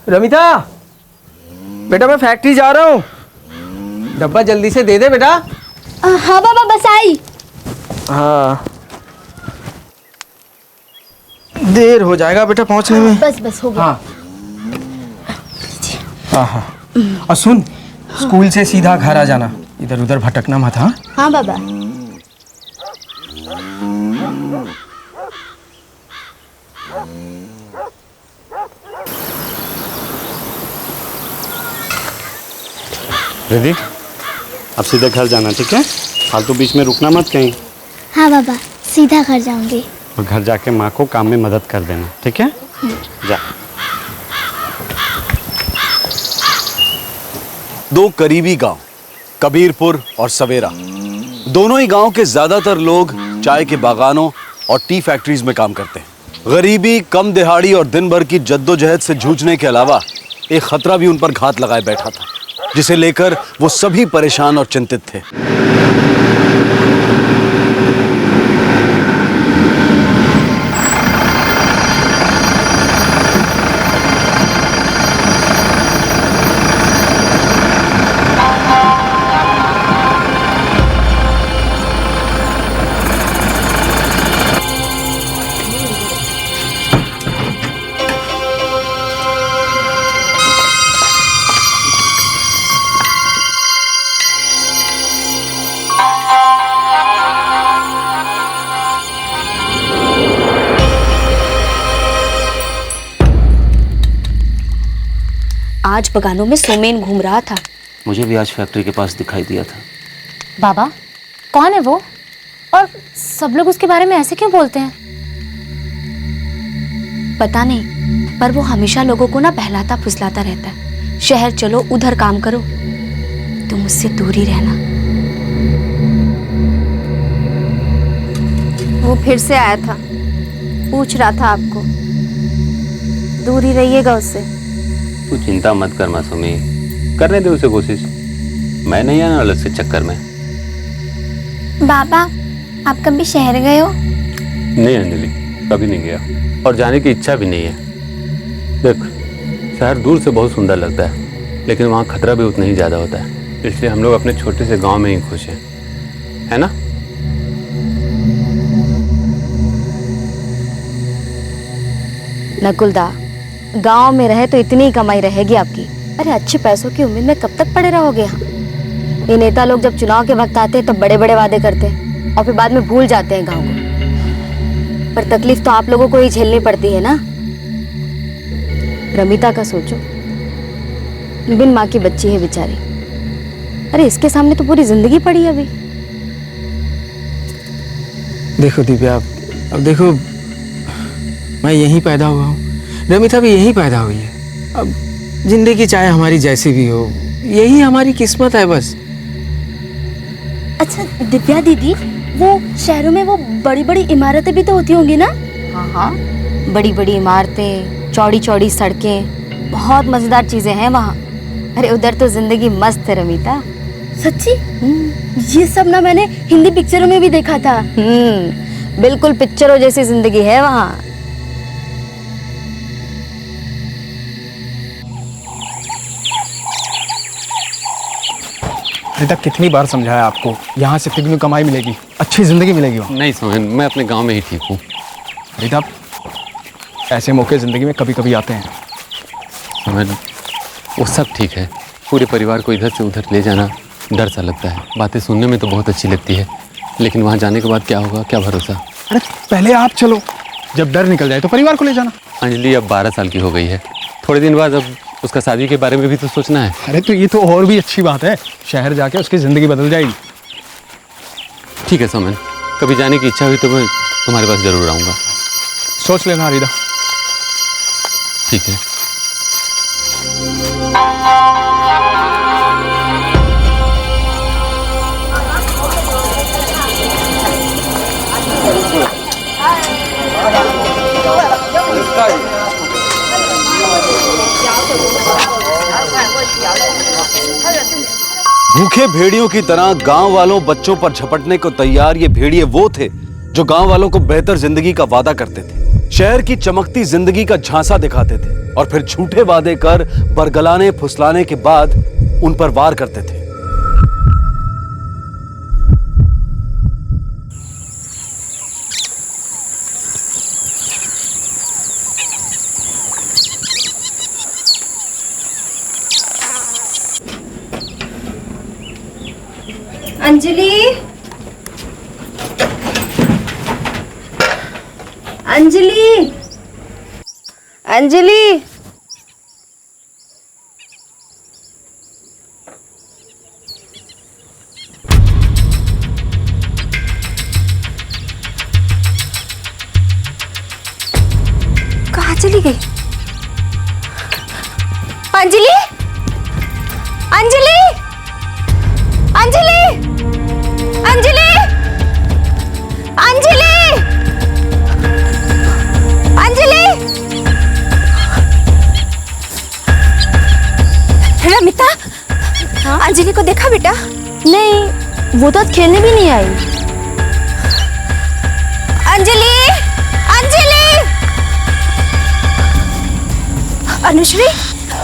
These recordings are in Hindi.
रमिता, बेटा मैं फैक्ट्री जा रहा हूँ, डब्बा जल्दी से दे दे बेटा। हाँ बाबा बस आई। हाँ देर हो जाएगा बेटा पहुँचने में। बस हो गया। हाँ हाँ हाँ। और सुन, स्कूल से सीधा घर आ जाना, इधर उधर भटकना मत। हाँ हाँ बाबा। रिद्धि, अब सीधे घर जाना, ठीक है? फालतू बीच में रुकना मत कहीं। हाँ बाबा, सीधा घर जाऊंगी। और घर जाके माँ को काम में मदद कर देना, ठीक है? जा। दो करीबी गांव, कबीरपुर और सवेरा, दोनों ही गांव के ज्यादातर लोग चाय के बागानों और टी फैक्ट्रीज में काम करते हैं। गरीबी, कम दिहाड़ी और दिन भर की जद्दोजहद से जूझने के अलावा एक खतरा भी उन पर घात लगाए बैठा था, जिसे लेकर वो सभी परेशान और चिंतित थे। आज बगानों में सोमेन घूम रहा था। मुझे भी आज फैक्ट्री के पास दिखाई दिया था। बाबा, कौन है वो? और सब लोग उसके बारे में ऐसे क्यों बोलते हैं? पता नहीं, पर वो हमेशा लोगों को ना बहलाता फुसलाता रहता है। शहर चलो, उधर काम करो, तुम उससे दूर ही रहना। वो फिर से आया था, पूछ रहा था आपको। दूर ही रहिएगा उससे। तू चिंता मत कर मासूमी, करने दे उसे कोशिश। मैं नहीं आना अलग से चक्कर में। बाबा, आप कभी शहर गए हो? नहीं अंजलि, कभी नहीं गया और जाने की इच्छा भी नहीं है। देख, शहर दूर से बहुत सुंदर लगता है, लेकिन वहाँ खतरा भी उतना ही ज़्यादा होता है। इसलिए हम लोग अपने छोटे से गांव में ही खुश हैं, है ना? नकुलदा, गांव में रहे तो इतनी ही कमाई रहेगी आपकी। अरे अच्छे पैसों की उम्मीद में कब तक पड़े रहोगे यहाँ? ये नेता लोग जब चुनाव के वक्त आते हैं तो बड़े बड़े वादे करते हैं और फिर बाद में भूल जाते हैं गांव को। पर तकलीफ तो आप लोगों को ही झेलनी पड़ती है ना। रमिता का सोचो, बिन माँ की बच्ची है बेचारी। अरे इसके सामने तो पूरी जिंदगी पड़ी है अभी। देखो दिव्या, अब देखो, मैं यहीं पैदा हुआ हूँ, रमिता भी यहीं पैदा हुई है। अब जिंदगी चाहे हमारी जैसी भी हो, यही हमारी किस्मत है बस। अच्छा दिव्या दीदी, वो शहरों में वो बड़ी बड़ी इमारतें भी तो होती होंगी ना? हाँ हाँ, बड़ी बड़ी इमारतें, चौड़ी चौड़ी सड़कें, बहुत मजेदार चीजें हैं वहाँ। अरे उधर तो जिंदगी मस्त है रमिता। सच्ची? ये सब ना मैंने हिंदी पिक्चरों में भी देखा था। बिल्कुल पिक्चरों जैसी जिंदगी है वहाँ। अभी तक कितनी बार समझाया आपको, यहाँ से तिगनी कमाई मिलेगी, अच्छी जिंदगी मिलेगी वहाँ। नहीं सोहन, मैं अपने गाँव में ही ठीक हूँ। बेटा, ऐसे मौके जिंदगी में कभी कभी आते हैं। सोहन, वो सब ठीक है, पूरे परिवार को इधर से उधर ले जाना डर सा लगता है। बातें सुनने में तो बहुत अच्छी लगती है, लेकिन वहाँ जाने के बाद क्या होगा, क्या भरोसा। अरे पहले आप चलो, जब डर निकल जाए तो परिवार को ले जाना। अंजलि अब 12 साल की हो गई है, थोड़े दिन बाद अब उसका शादी के बारे में भी तो सोचना है। अरे तो ये तो और भी अच्छी बात है, शहर जाके उसकी ज़िंदगी बदल जाएगी। ठीक है सोमन, कभी जाने की इच्छा हुई तो मैं तुम्हारे पास ज़रूर आऊँगा। सोच लेना हरीदा। ठीक है। भूखे भेड़ियों की तरह गांव वालों बच्चों पर झपटने को तैयार ये भेड़िए वो थे जो गांव वालों को बेहतर जिंदगी का वादा करते थे। शहर की चमकती जिंदगी का झांसा दिखाते थे और फिर झूठे वादे कर बरगलाने फुसलाने के बाद उन पर वार करते थे। अंजलि, अंजलि, अंजलि। कहाँ चली गई? अंजलि, अंजलि, अंजलि, अंजलि, अंजलि, अंजलि। रमिता, हाँ? अंजलि को देखा बेटा? नहीं, वो तो आज खेलने भी नहीं आई। अंजलि, अंजलि, अनुश्री,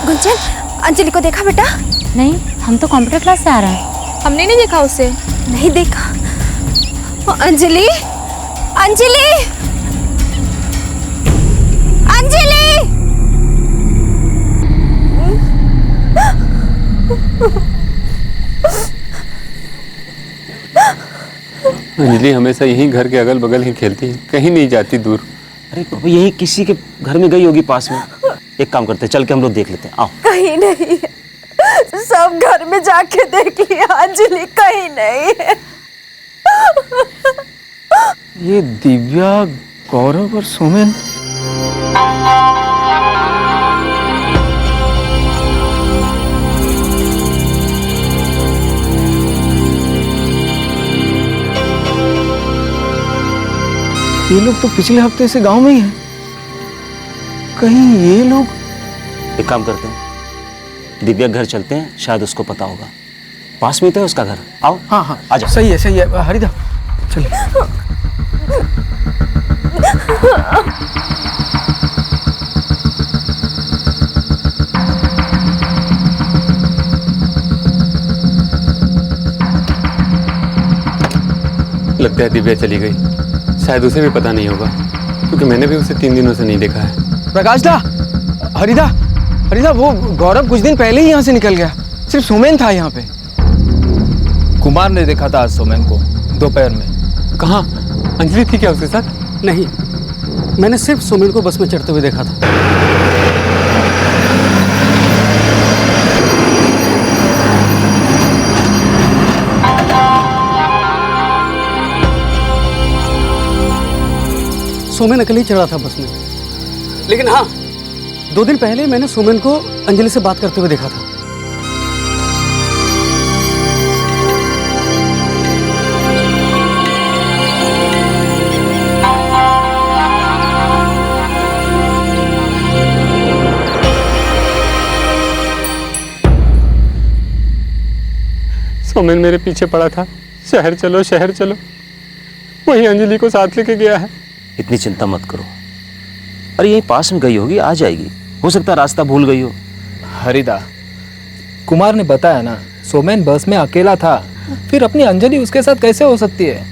गुंजन, अंजलि को देखा बेटा? नहीं, हम तो कंप्यूटर क्लास से आ रहे हैं। हमने नहीं देखा उसे। नहीं देखा। अंजलि, अंजलि, अंजलि। अंजलि हमेशा यहीं घर के अगल बगल ही खेलती है, कहीं नहीं जाती दूर। अरे पापा यही किसी के घर में गई होगी पास में। एक काम करते हैं, चल के हम लोग देख लेते हैं। आओ। कहीं नहीं है, सब घर में जाके देख लिया, अंजलि कहीं नहीं है। ये दिव्या, गौरव और सोमेन। ये लोग तो पिछले हफ्ते से गांव में ही हैं। कहीं ये लोग। एक काम करते हैं, दिव्या घर चलते हैं, शायद उसको पता होगा। पास में तो है उसका घर। आओ। हाँ हाँ, आजा। सही है हरिदा, चलिए। लगता है दिव्या चली गई, शायद उसे भी पता नहीं होगा, क्योंकि मैंने भी उसे 3 दिनों से नहीं देखा है। प्रकाश दा, हरिदा, हरिदा, वो गौरव कुछ दिन पहले ही यहाँ से निकल गया। सिर्फ सोमेन था यहाँ पे। कुमार ने देखा था आज सोमेन को दोपहर में। कहाँ? अंजलि थी क्या उसके साथ? नहीं, मैंने सिर्फ सोमेन को बस में चढ़ते हुए देखा था। सोमेन अकेले ही चढ़ा था बस में। लेकिन हाँ, 2 दिन पहले मैंने सोमेन को अंजलि से बात करते हुए देखा था। सोमेन मेरे पीछे पड़ा था, शहर चलो शहर चलो। वही अंजलि को साथ लेके गया है। इतनी चिंता मत करो। अरे यही पास में गई होगी, आ जाएगी। हो सकता है रास्ता भूल गई हो। हरिदा, कुमार ने बताया ना, सोमेन बस में अकेला था, फिर अपनी अंजलि उसके साथ कैसे हो सकती है?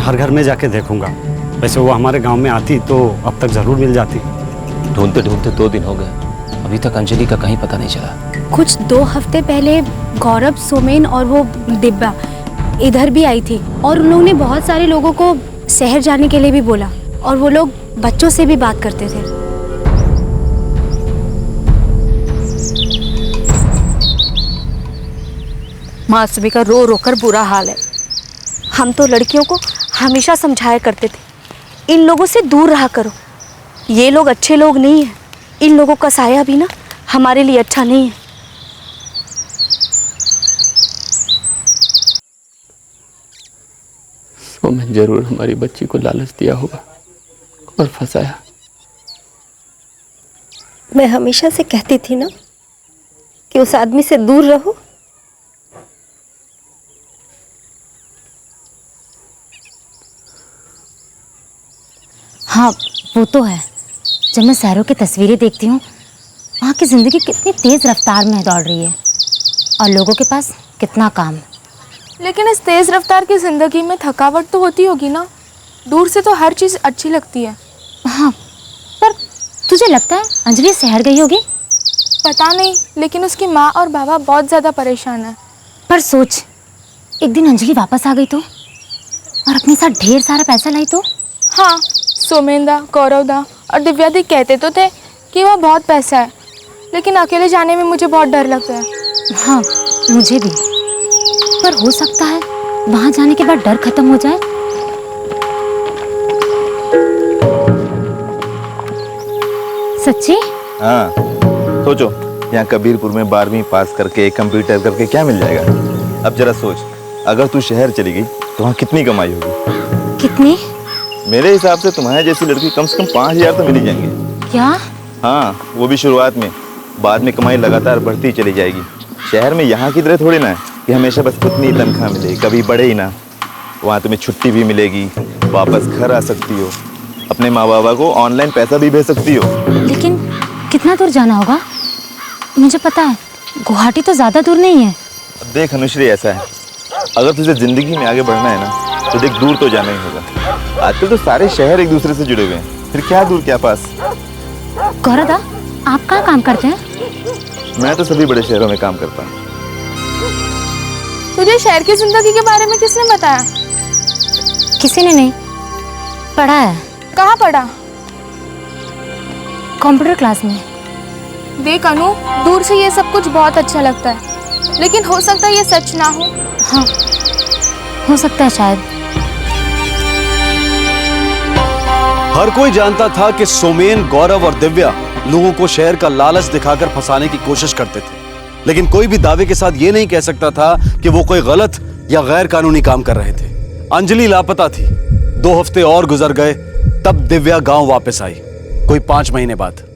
हर घर में जाके देखूंगा। वैसे वो हमारे गांव में आती तो अब तक जरूर मिल जाती। ढूंढते ढूंढते 2 दिन हो गए, अभी तक अंजलि का कहीं पता नहीं चला। कुछ 2 हफ्ते पहले गौरव, सोमेन और वो दिव्या इधर भी आई थी और उन लोगों ने बहुत सारे लोगों को शहर जाने के लिए भी बोला और वो लोग बच्चों से भी बात करते थे। मासूमी का रो रो कर बुरा हाल है। हम तो लड़कियों को हमेशा समझाया करते थे, इन लोगों से दूर रहा करो, ये लोग अच्छे लोग नहीं हैं, इन लोगों का साया भी ना हमारे लिए अच्छा नहीं है। सोमेन जरूर हमारी बच्ची को लालच दिया होगा और फंसाया। मैं हमेशा से कहती थी ना कि उस आदमी से दूर रहो। हाँ वो तो है। जब मैं शहरों की तस्वीरें देखती हूँ, वहाँ की ज़िंदगी कितनी तेज़ रफ्तार में दौड़ रही है और लोगों के पास कितना काम। लेकिन इस तेज़ रफ्तार की ज़िंदगी में थकावट तो होती होगी ना। दूर से तो हर चीज़ अच्छी लगती है। हाँ, पर तुझे लगता है अंजलि शहर गई होगी? पता नहीं, लेकिन उसकी माँ और बाबा बहुत ज़्यादा परेशान है। पर सोच, एक दिन अंजलि वापस आ गई तो, और अपने साथ ढेर सारा पैसा लाई तो? हाँ, सोमेंदा, गौरवदा और दिव्यादी कहते तो थे कि वह बहुत पैसा है, लेकिन अकेले जाने में मुझे बहुत डर लगता है। हाँ मुझे भी, पर हो सकता है वहाँ जाने के बाद डर खत्म हो जाए। सच्ची? हाँ, सोचो यहाँ कबीरपुर में 12वीं पास करके कंप्यूटर करके क्या मिल जाएगा। अब जरा सोच, अगर तू शहर चली गई तो वहाँ कितनी कमाई होगी? कितनी? मेरे हिसाब से तुम्हारे जैसी लड़की कम से कम 5,000 तो मिल ही जाएंगे। क्या? हाँ, वो भी शुरुआत में, बाद में कमाई लगातार बढ़ती चली जाएगी। शहर में यहाँ की तरह थोड़ी ना है कि हमेशा बस उतनी तनख्वाह मिले, कभी बढ़े ही ना। वहाँ तुम्हें छुट्टी भी मिलेगी, वापस घर आ सकती हो, अपने माँ बाबा को ऑनलाइन पैसा भी भेज सकती हो। लेकिन कितना दूर जाना होगा? मुझे पता है गुवाहाटी तो ज़्यादा दूर नहीं है। देख अनुश्री, ऐसा है, अगर तुझे जिंदगी में आगे बढ़ना है ना तो देख दूर तो जाना ही होगा। आजकल तो सारे शहर एक दूसरे से जुड़े हुए हैं, फिर क्या दूर क्या पास। गौरव, आप कहाँ काम करते हैं? मैं तो सभी बड़े शहरों में काम करता हूँ। तुझे शहर की जिंदगी के बारे में किसने बताया? किसी ने नहीं, पढ़ा है। कहाँ पढ़ा? कंप्यूटर क्लास में। देख अनु, दूर से ये सब कुछ बहुत अच्छा लगता है, लेकिन हो सकता है ये सच ना हो। हाँ, हो सकता है शायद। हर कोई जानता था कि सोमेन, गौरव और दिव्या लोगों को शहर का लालच दिखाकर फंसाने की कोशिश करते थे, लेकिन कोई भी दावे के साथ यह नहीं कह सकता था कि वो कोई गलत या गैर कानूनी काम कर रहे थे। अंजलि लापता थी। 2 हफ्ते और गुजर गए, तब दिव्या गांव वापस आई, कोई 5 महीने बाद।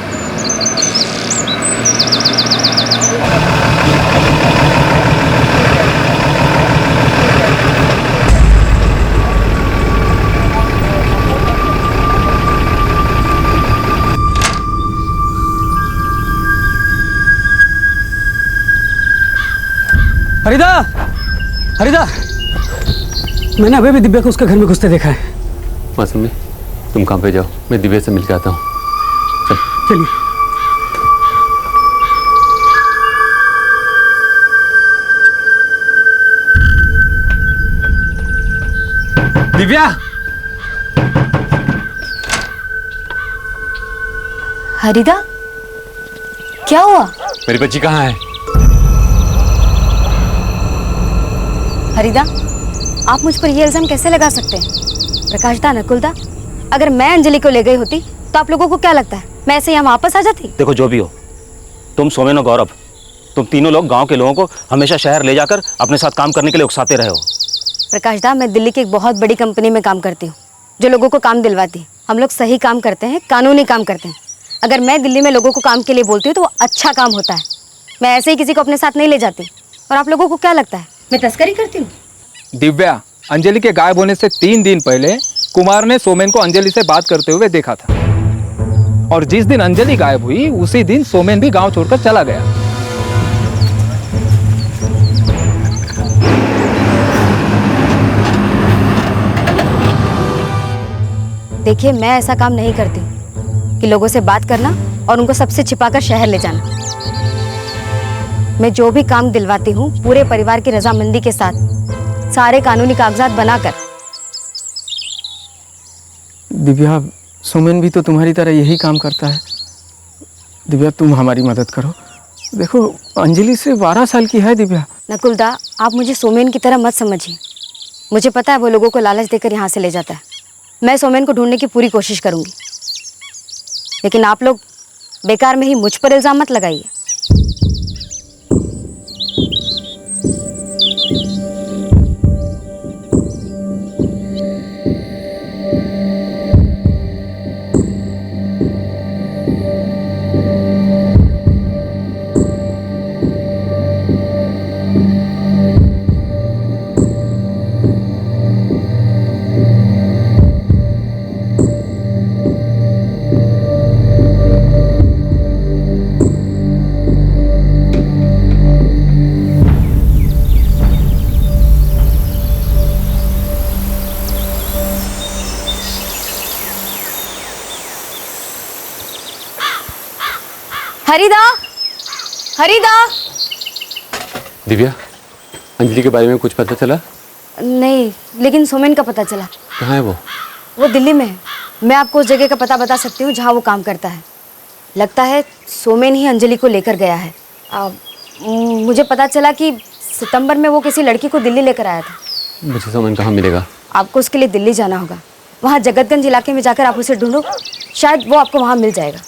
हरिदा, हरिदा, मैंने अभी भी दिव्या को उसके घर में घुसते देखा है। मौसमी, तुम काम पे जाओ, मैं दिव्या से मिल के आता हूँ। चलिए। दिव्या! हरिदा, क्या हुआ? मेरी बच्ची कहाँ है? हरिदा, आप मुझ पर ये इल्जाम कैसे लगा सकते हैं? प्रकाशदा, नकुलदा, अगर मैं अंजलि को ले गई होती तो आप लोगों को क्या लगता है मैं ऐसे यहाँ वापस आ जाती? देखो जो भी हो, तुम, सोमेन और गौरव, तुम तीनों लोग गांव के लोगों को हमेशा शहर ले जाकर अपने साथ काम करने के लिए उकसाते रहे हो। प्रकाशदा, मैं दिल्ली की एक बहुत बड़ी कंपनी में काम करती हूँ जो लोगों को काम दिलवाती है। हम लोग सही काम करते हैं, कानूनी काम करते हैं। अगर मैं दिल्ली में लोगों को काम के लिए बोलती हूँ तो वो अच्छा काम होता है। मैं ऐसे ही किसी को अपने साथ नहीं ले जाती। और आप लोगों को क्या लगता है मैं तस्करी करती हूँ? दिव्या, अंजलि के गायब होने से 3 दिन पहले कुमार ने सोमेन को अंजलि से बात करते हुए देखा था, और जिस दिन अंजलि गायब हुई उसी दिन सोमेन भी गांव छोड़कर चला गया। देखिए, मैं ऐसा काम नहीं करती कि लोगों से बात करना और उनको सबसे छिपाकर शहर ले जाना। मैं जो भी काम दिलवाती हूँ पूरे परिवार की रजामंदी के साथ, सारे कानूनी कागजात बनाकर। दिव्या, सोमेन भी तो तुम्हारी तरह यही काम करता है। दिव्या, तुम हमारी मदद करो। देखो, अंजलि सिर्फ 12 साल की है। दिव्या, नकुलदा, आप मुझे सोमेन की तरह मत समझिए। मुझे पता है वो लोगों को लालच देकर यहाँ से ले जाता है। मैं सोमेन को ढूंढने की पूरी कोशिश करूंगी, लेकिन आप लोग बेकार में ही मुझ पर इल्जाम मत लगाइए। हरिदा, हरिदा। दिव्या, अंजलि के बारे में कुछ पता चला? नहीं, लेकिन सोमेन का पता चला। कहाँ है वो? वो दिल्ली में है। मैं आपको उस जगह का पता बता सकती हूँ जहाँ वो काम करता है। लगता है सोमेन ही अंजलि को लेकर गया है। मुझे पता चला कि सितंबर में वो किसी लड़की को दिल्ली लेकर आया था। मुझे सोमेन कहाँ मिलेगा? आपको उसके लिए दिल्ली जाना होगा। वहाँ जगतगंज इलाके में जाकर आप उसे ढूंढो, शायद वो आपको वहाँ मिल जाएगा।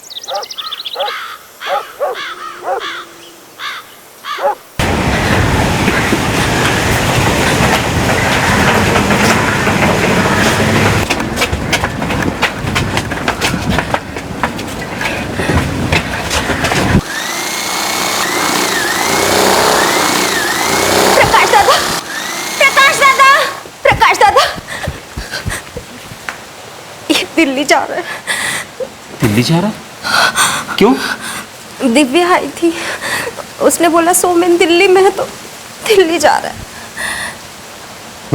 दिल्ली जा रहा है। दिल्ली जा रहा है? क्यों? दिव्या आई थी, उसने बोला सोमेन दिल्ली में है तो दिल्ली जा रहा है।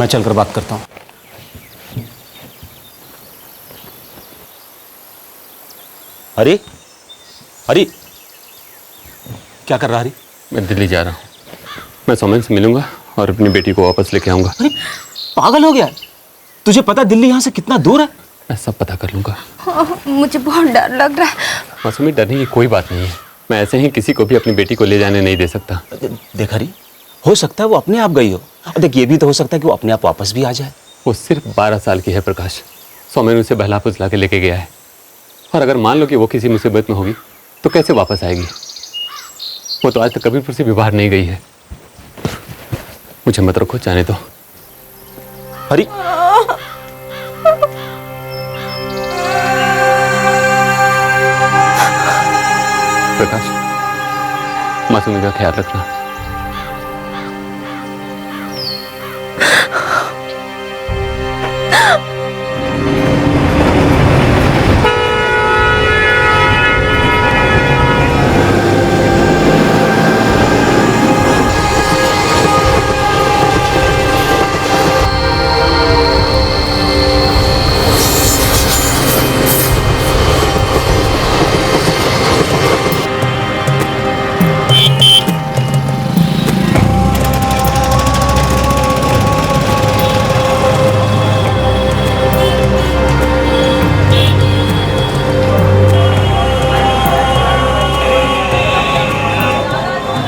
मैं चलकर बात करता हूँ। हरी, हरी, क्या कर रहा हरी? मैं दिल्ली जा रहा हूँ। मैं सोमेन से मिलूंगा और अपनी बेटी को वापस लेके आऊंगा। अरे पागल हो गया? तुझे पता दिल्ली यहाँ से कितना दूर है? मैं सब पता कर लूंगा। मुझे बहुत डर लग रहा है। मासूमी, डरने की कोई बात नहीं है। मैं ऐसे ही किसी को भी अपनी बेटी को ले जाने नहीं दे सकता। देख हरी, हो सकता है वो अपने आप गई हो। देख, ये भी तो हो सकता है कि वो अपने आप वापस भी आ जाए। वो सिर्फ 12 साल की है प्रकाश। सोमेन उसे बहला फुसला के लेके गया है, और अगर मान लो कि वो किसी मुसीबत में होगी तो कैसे वापस आएगी? वो तो आज तक कबीरपुर से भी बाहर नहीं गई है। मुझे मत रखो, जाने दो। हरी, प्रकाश, मासूमी का ख्याल रखना।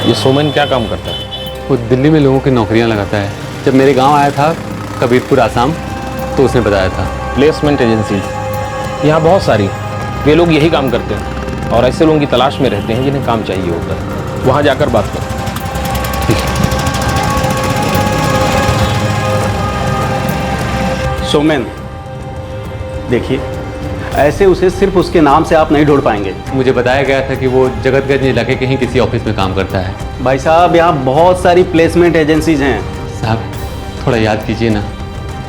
ये सोमेन क्या काम करता है? वो दिल्ली में लोगों की नौकरियां लगाता है। जब मेरे गांव आया था कबीरपुर आसाम, तो उसने बताया था। प्लेसमेंट एजेंसी यहाँ बहुत सारी, वे लोग यही काम करते हैं और ऐसे लोगों की तलाश में रहते हैं जिन्हें काम चाहिए होता है। वहाँ जाकर बात करो। सोमेन, देखिए, ऐसे उसे सिर्फ उसके नाम से आप नहीं ढूंढ पाएंगे। मुझे बताया गया था कि वो जगतगंज इलाके के ही किसी ऑफिस में काम करता है। भाई साहब, यहाँ बहुत सारी प्लेसमेंट एजेंसीज हैं। साहब, थोड़ा याद कीजिए ना,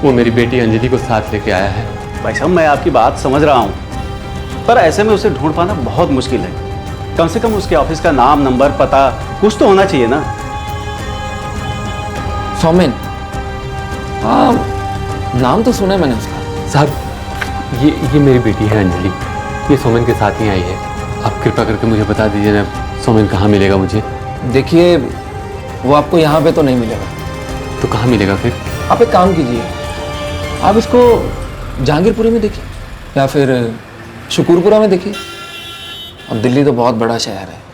वो मेरी बेटी अंजलि को साथ लेके आया है। भाई साहब, मैं आपकी बात समझ रहा हूँ, पर ऐसे में उसे ढूंढ पाना बहुत मुश्किल है। कम से कम उसके ऑफिस का नाम, नंबर, पता कुछ तो होना चाहिए ना। सोमेन, हाँ, नाम तो सुना है मैंने उसका। साहब, ये मेरी बेटी है अंजलि, ये सोमेन के साथ ही आई है। आप कृपा करके मुझे बता दीजिए ना, सोमेन कहाँ मिलेगा मुझे? देखिए, वो आपको यहाँ पे तो नहीं मिलेगा। तो कहाँ मिलेगा फिर? आप एक काम कीजिए, आप इसको जहांगीरपुरी में देखिए या फिर शुकुरपुरा में देखिए। अब दिल्ली तो बहुत बड़ा शहर है।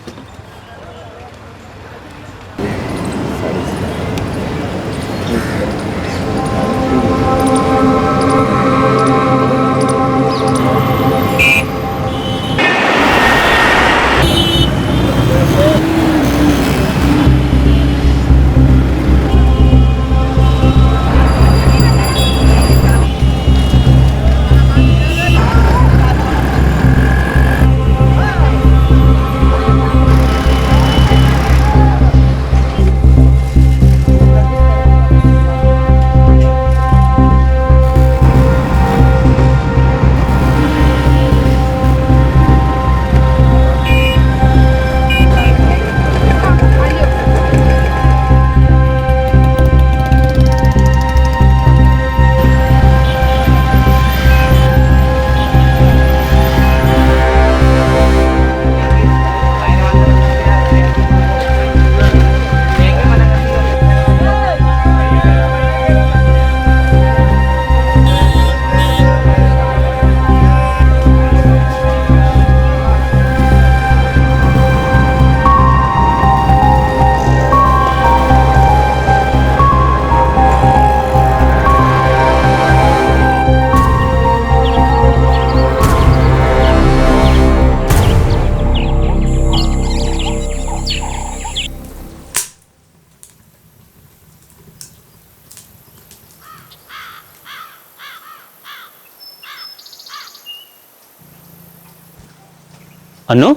अनु,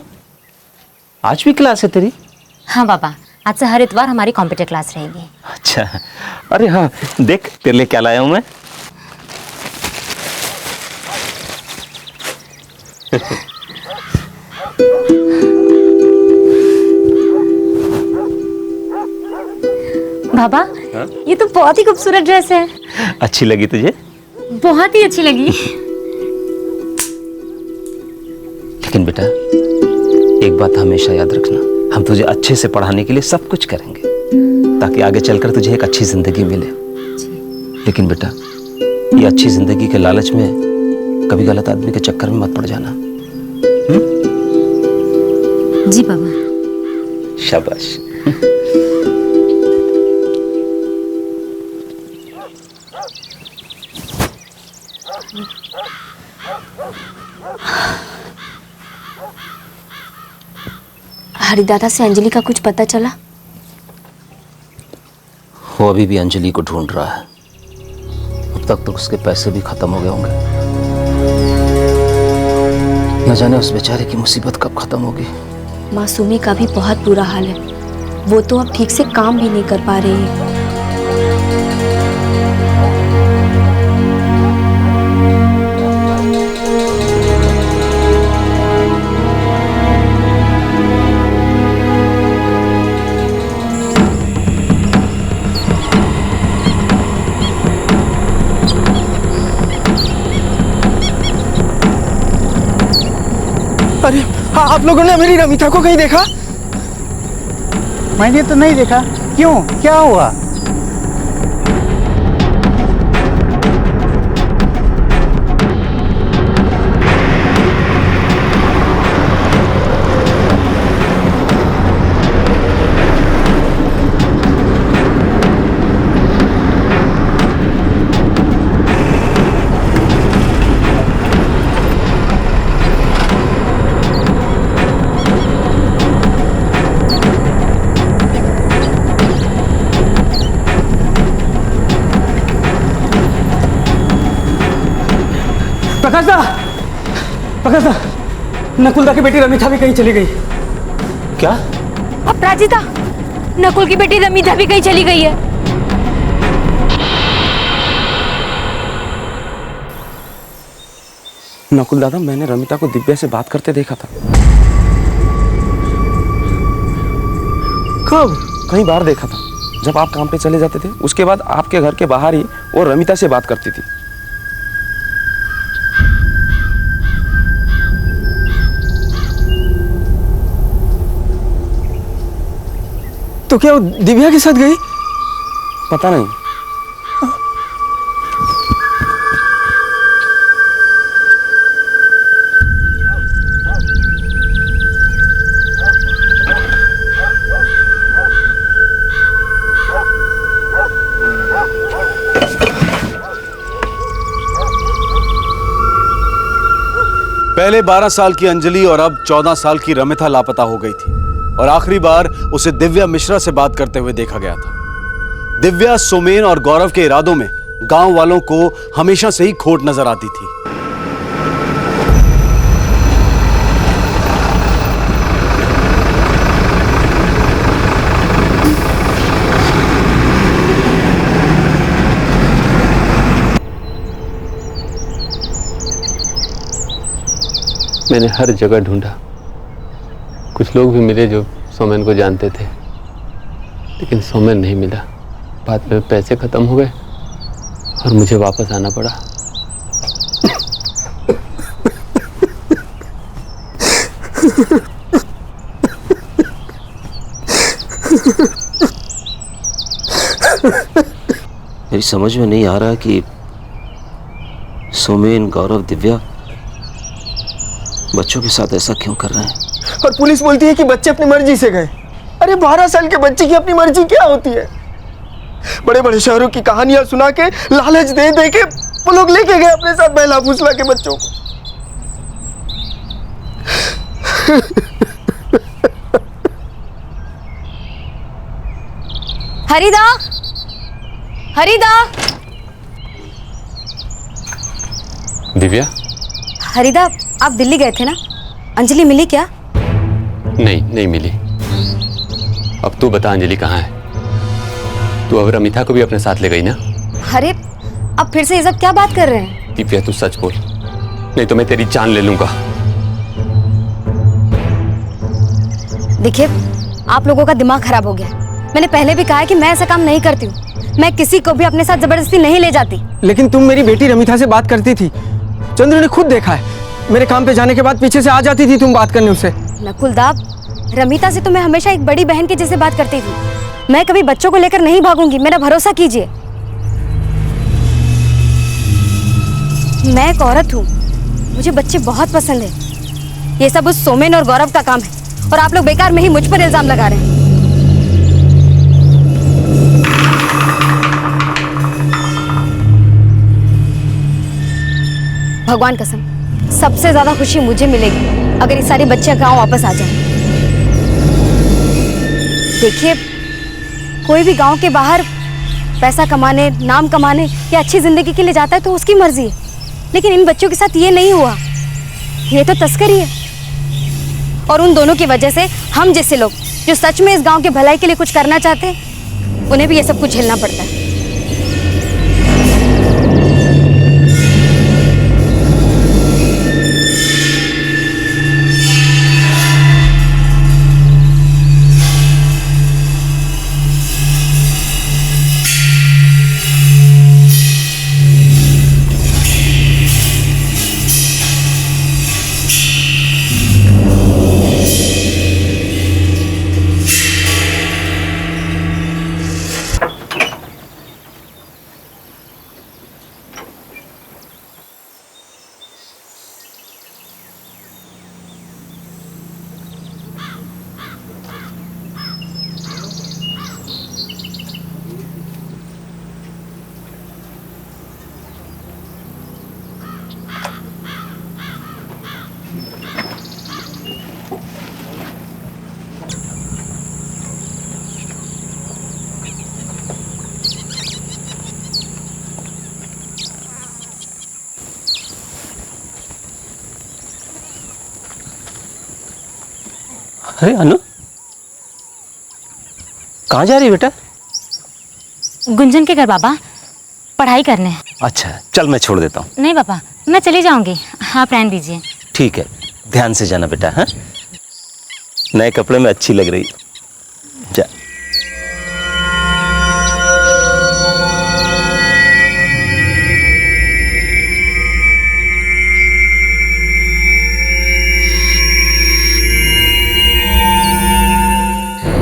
आज भी क्लास है तेरी? हाँ पापा, आज से हर इतवार हमारी कंप्यूटर क्लास रहेगी। अच्छा, अरे हाँ, देख तेरे लिए क्या लाया हूं मैं। पापा, ये तो बहुत ही खूबसूरत ड्रेस है। अच्छी लगी तुझे? बहुत ही अच्छी लगी। लेकिन बेटा, एक बात हमेशा याद रखना, हम तुझे अच्छे से पढ़ाने के लिए सब कुछ करेंगे ताकि आगे चलकर तुझे एक अच्छी जिंदगी मिले। लेकिन बेटा, ये अच्छी जिंदगी के लालच में कभी गलत आदमी के चक्कर में मत पड़ जाना। जी पापा। शाबाश। हरिदादा से अंजलि का कुछ पता चला? वो अभी भी अंजलि को ढूंढ रहा है। अब तक तो उसके पैसे भी खत्म हो गए होंगे। न जाने उस बेचारे की मुसीबत कब खत्म होगी। मासूमी का भी बहुत बुरा हाल है। वो तो अब ठीक से काम भी नहीं कर पा रही है। अरे हाँ, आप लोगों ने मेरी रमिता को कहीं देखा? मैंने तो नहीं देखा। क्यों, क्या हुआ? प्रकाश दा, नकुलदा की बेटी रमिता भी कहीं चली गई। क्या? अपराजिता, नकुल की बेटी रमिता भी कहीं चली गई है। नकुल दादा, मैंने रमिता को दिव्या से बात करते देखा था। कब? कहीं बाहर देखा था, जब आप काम पे चले जाते थे। उसके बाद आपके घर के बाहर ही वो रमिता से बात करती थी। तो क्या वो दिव्या के साथ गई? पता नहीं। पहले 12 साल की अंजलि और अब 14 साल की रमिता लापता हो गई थी और आखिरी बार उसे दिव्या मिश्रा से बात करते हुए देखा गया था। दिव्या सोमेन और गौरव के इरादों में गांव वालों को हमेशा से ही खोट नजर आती थी। मैंने हर जगह ढूंढा, कुछ लोग भी मिले जो सोमेन को जानते थे, लेकिन सोमेन नहीं मिला। बाद में पैसे खत्म हो गए और मुझे वापस आना पड़ा। मेरी समझ में नहीं आ रहा कि सोमेन, गौरव, दिव्या बच्चों के साथ ऐसा क्यों कर रहे हैं। और पुलिस बोलती है कि बच्चे अपनी मर्जी से गए। अरे 12 साल के बच्चे की अपनी मर्जी क्या होती है? बड़े बड़े शहरों की कहानियां सुना के, लालच दे दे के वो लोग लेके गए अपने साथ बहला फुसला के बच्चों को। हरिदा, हरिदा, दिव्या, हरिदा, आप दिल्ली गए थे ना? अंजलि मिली क्या? नहीं मिली। अब तू बता, अंजलि कहाँ है? तू अब रमिता को भी अपने साथ ले गई ना? अरे अब फिर से ये सब क्या बात कर रहे हैं? दिव्या, तू सच बोल, नहीं तो मैं तेरी जान ले लूंगा। देखिए, आप लोगों का दिमाग खराब हो गया। मैंने पहले भी कहा है कि मैं ऐसा काम नहीं करती हूँ। मैं किसी को भी अपने साथ जबरदस्ती नहीं ले जाती। लेकिन तुम मेरी बेटी रमिता से बात करती थी, चंद्र ने खुद देखा है। मेरे काम पे जाने के बाद पीछे से आ जाती थी तुम बात करने उससे। नकुलदाब, रमिता से तो मैं हमेशा एक बड़ी बहन के जैसे बात करती थी। मैं कभी बच्चों को लेकर नहीं भागूंगी, मेरा भरोसा कीजिए। मैं एक औरत हूँ, मुझे बच्चे बहुत पसंद है। ये सब उस सोमेन और गौरव का काम है और आप लोग बेकार में ही मुझ पर इल्जाम लगा रहे हैं। भगवान कसम, सबसे ज्यादा खुशी मुझे मिलेगी अगर ये सारे बच्चे गांव वापस आ जाएं। देखिए, कोई भी गांव के बाहर पैसा कमाने, नाम कमाने या अच्छी जिंदगी के लिए जाता है तो उसकी मर्जी है, लेकिन इन बच्चों के साथ ये नहीं हुआ। ये तो तस्करी है और उन दोनों की वजह से हम जैसे लोग जो सच में इस गांव के भलाई के लिए कुछ करना चाहते हैं, उन्हें भी ये सब कुछ झेलना पड़ता है। अरे अनु, कहाँ जा रही बेटा? गुंजन के घर बाबा, पढ़ाई करने। अच्छा, चल मैं छोड़ देता हूँ। नहीं पापा, मैं चली जाऊंगी, आप रहने दीजिए। ठीक है, ध्यान से जाना बेटा। हाँ, नए कपड़े में अच्छी लग रही। जा।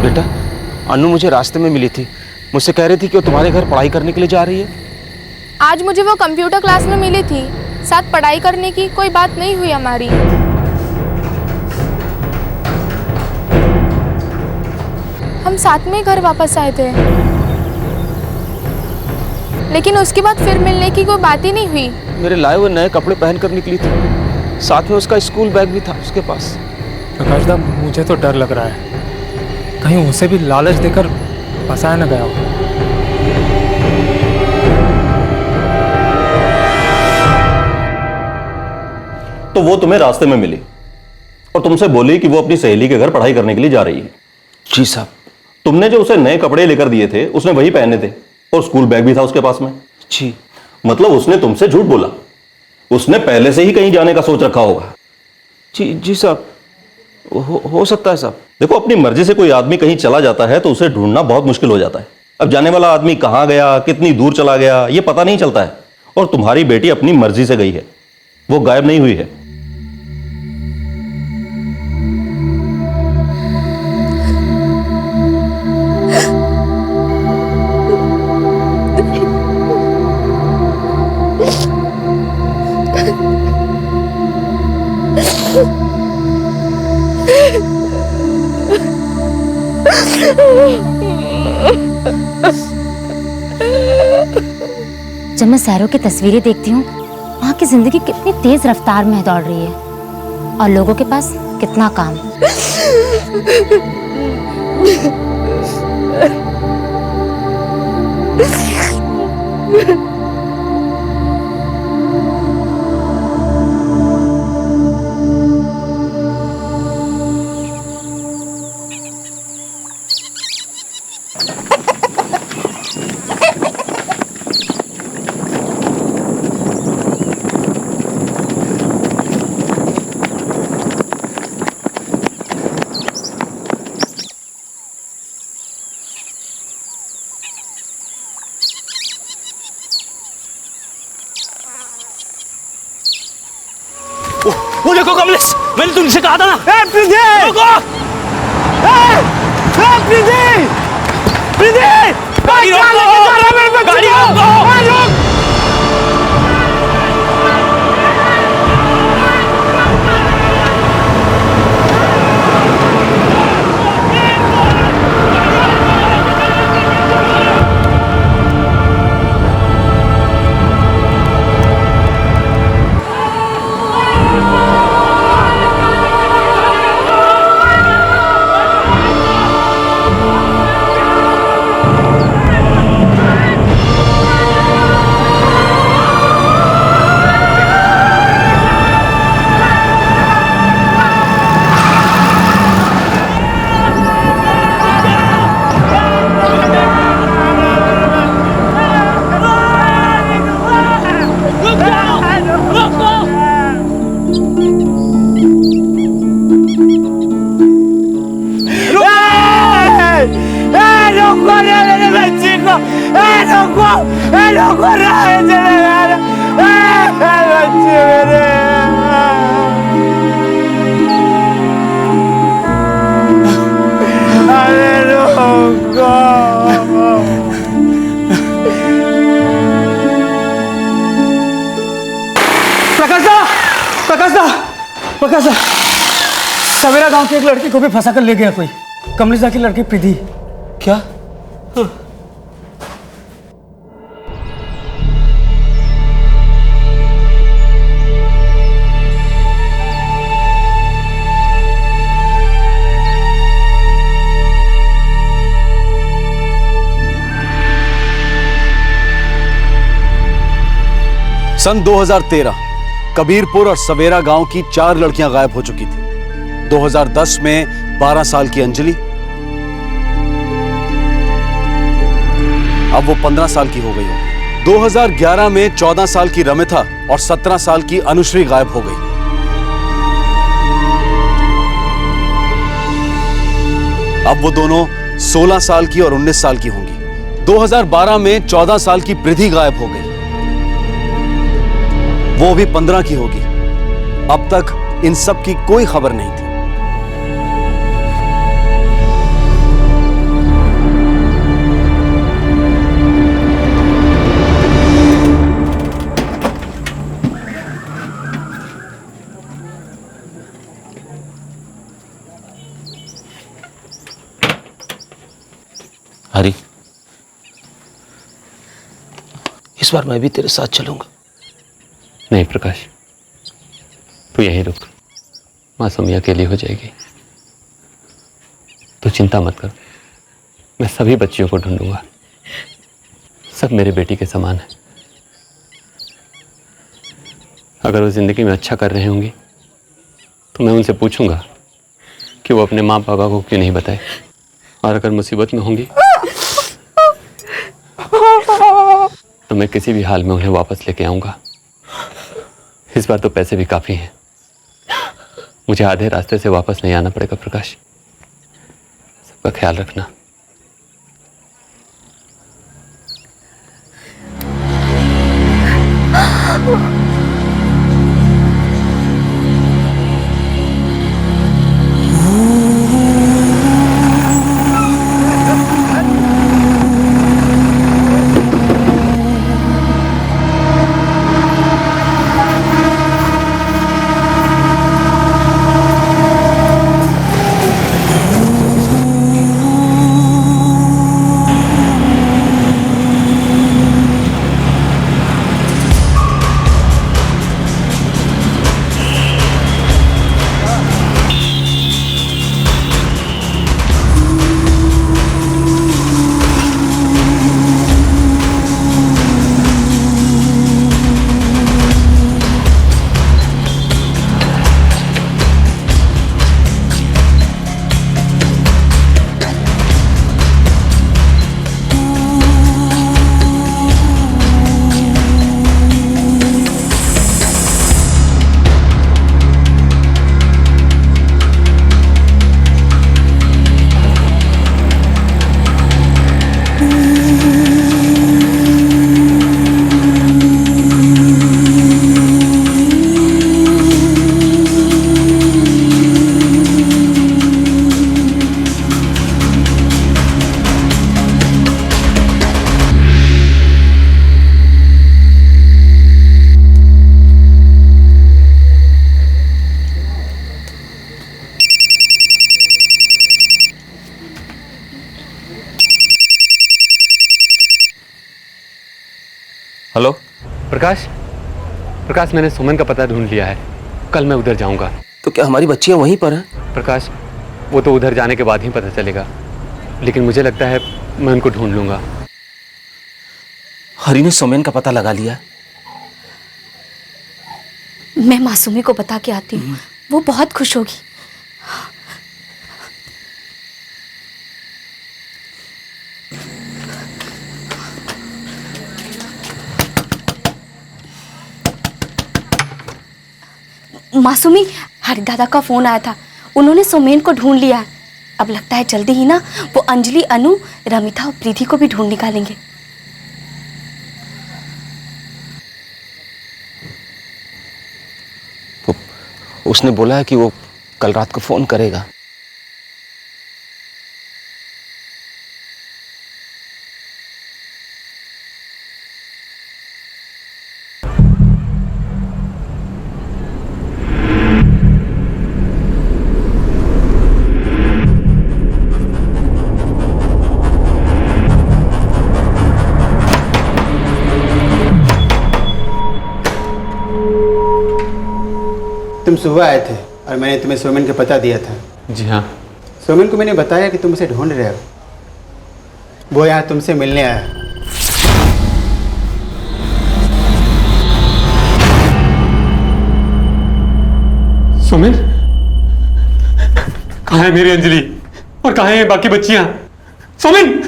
बेटा, अनु मुझे रास्ते में मिली थी, मुझसे कह रही थी कि वो तुम्हारे घर पढ़ाई करने के लिए जा रही है। आज मुझे वो कंप्यूटर क्लास में मिली थी, साथ पढ़ाई करने की कोई बात नहीं हुई हमारी। हम साथ में ही घर वापस आए थे, लेकिन उसके बाद फिर मिलने की कोई बात ही नहीं हुई। मेरे लाए हुए नए कपड़े पहन कर निकली थी, साथ में उसका स्कूल बैग भी था उसके पास। प्रकाश दा, मुझे तो डर लग रहा है कहीं उसे भी लालच देकर फंसाया न गया हो। तो वो तुम्हें रास्ते में मिली और तुमसे बोली कि वो अपनी सहेली के घर पढ़ाई करने के लिए जा रही है। जी साहब। तुमने जो उसे नए कपड़े लेकर दिए थे उसने वही पहने थे और स्कूल बैग भी था उसके पास में। जी। मतलब उसने तुमसे झूठ बोला, उसने पहले से ही कहीं जाने का सोच रखा होगा। जी साहब, हो सकता है साहब। देखो, अपनी मर्जी से कोई आदमी कहीं चला जाता है तो उसे ढूंढना बहुत मुश्किल हो जाता है। अब जाने वाला आदमी कहां गया, कितनी दूर चला गया, ये पता नहीं चलता है। और तुम्हारी बेटी अपनी मर्जी से गई है, वो गायब नहीं हुई है। जब मैं शहरों की तस्वीरें देखती हूँ, वहाँ की जिंदगी कितनी तेज रफ्तार में दौड़ रही है और लोगों के पास कितना काम। वो देखो कमलेश, मैंने तुमसे कहा था ना। प्रीति! रुको! प्रीति! प्रीति! गाड़ी रोको! गाड़ी रोको! प्रकाश, सवेरा गांव की एक लड़की को भी फंसा कर ले गया कोई। कमलेश दा की लड़की प्रीति। क्या? हाँ। सन 2013 कबीरपुर और सवेरा गांव की 4 लड़कियां गायब हो चुकी थी। 2010 में 12 साल की अंजलि, अब वो 15 साल की हो गई होगी। 2011 में 14 साल की रमिता और 17 साल की अनुश्री गायब हो गई। अब वो दोनों 16 साल की और 19 साल की होंगी। 2012 में 14 साल की प्रीति गायब हो गई, वो भी 15 की होगी। अब तक इन सब की कोई खबर नहीं थी। हरी, इस बार मैं भी तेरे साथ चलूंगा। नहीं प्रकाश, तू यहीं रुक, मासूमी अकेली हो जाएगी। तू चिंता मत कर, मैं सभी बच्चियों को ढूंढूंगा, सब मेरे बेटी के समान है। अगर वो जिंदगी में अच्छा कर रहे होंगे तो मैं उनसे पूछूंगा कि वो अपने माँ पापा को क्यों नहीं बताए, और अगर मुसीबत में होंगी तो मैं किसी भी हाल में उन्हें वापस लेके आऊंगा। इस बार तो पैसे भी काफी हैं, मुझे आधे रास्ते से वापस नहीं आना पड़ेगा। प्रकाश, सबका ख्याल रखना। हेलो प्रकाश, प्रकाश मैंने सुमन का पता ढूंढ लिया है, कल मैं उधर जाऊंगा। तो क्या हमारी बच्चियां वहीं पर हैं? प्रकाश, वो तो उधर जाने के बाद ही पता चलेगा, लेकिन मुझे लगता है मैं उनको ढूंढ लूंगा। हरी ने सोमेन का पता लगा लिया? मैं मासूमी को बता के आती हूँ, वो बहुत खुश होगी। मासूमी, हरी दादा का फोन आया था, उन्होंने सोमेन को ढूंढ लिया है। अब लगता है जल्दी ही ना वो अंजलि, अनु, रमिता और प्रीति को भी ढूंढ निकालेंगे। उसने बोला है कि वो कल रात को फोन करेगा। तुम सुबह आए थे और मैंने तुम्हें सोमेन का पता दिया था। जी हाँ। सोमेन को मैंने बताया कि तुम उसे ढूंढ रहे हो, वो यहाँ तुमसे मिलने आया। सोमेन, कहाँ है मेरी अंजलि और कहाँ है बाकी बच्चियां? सोमेन!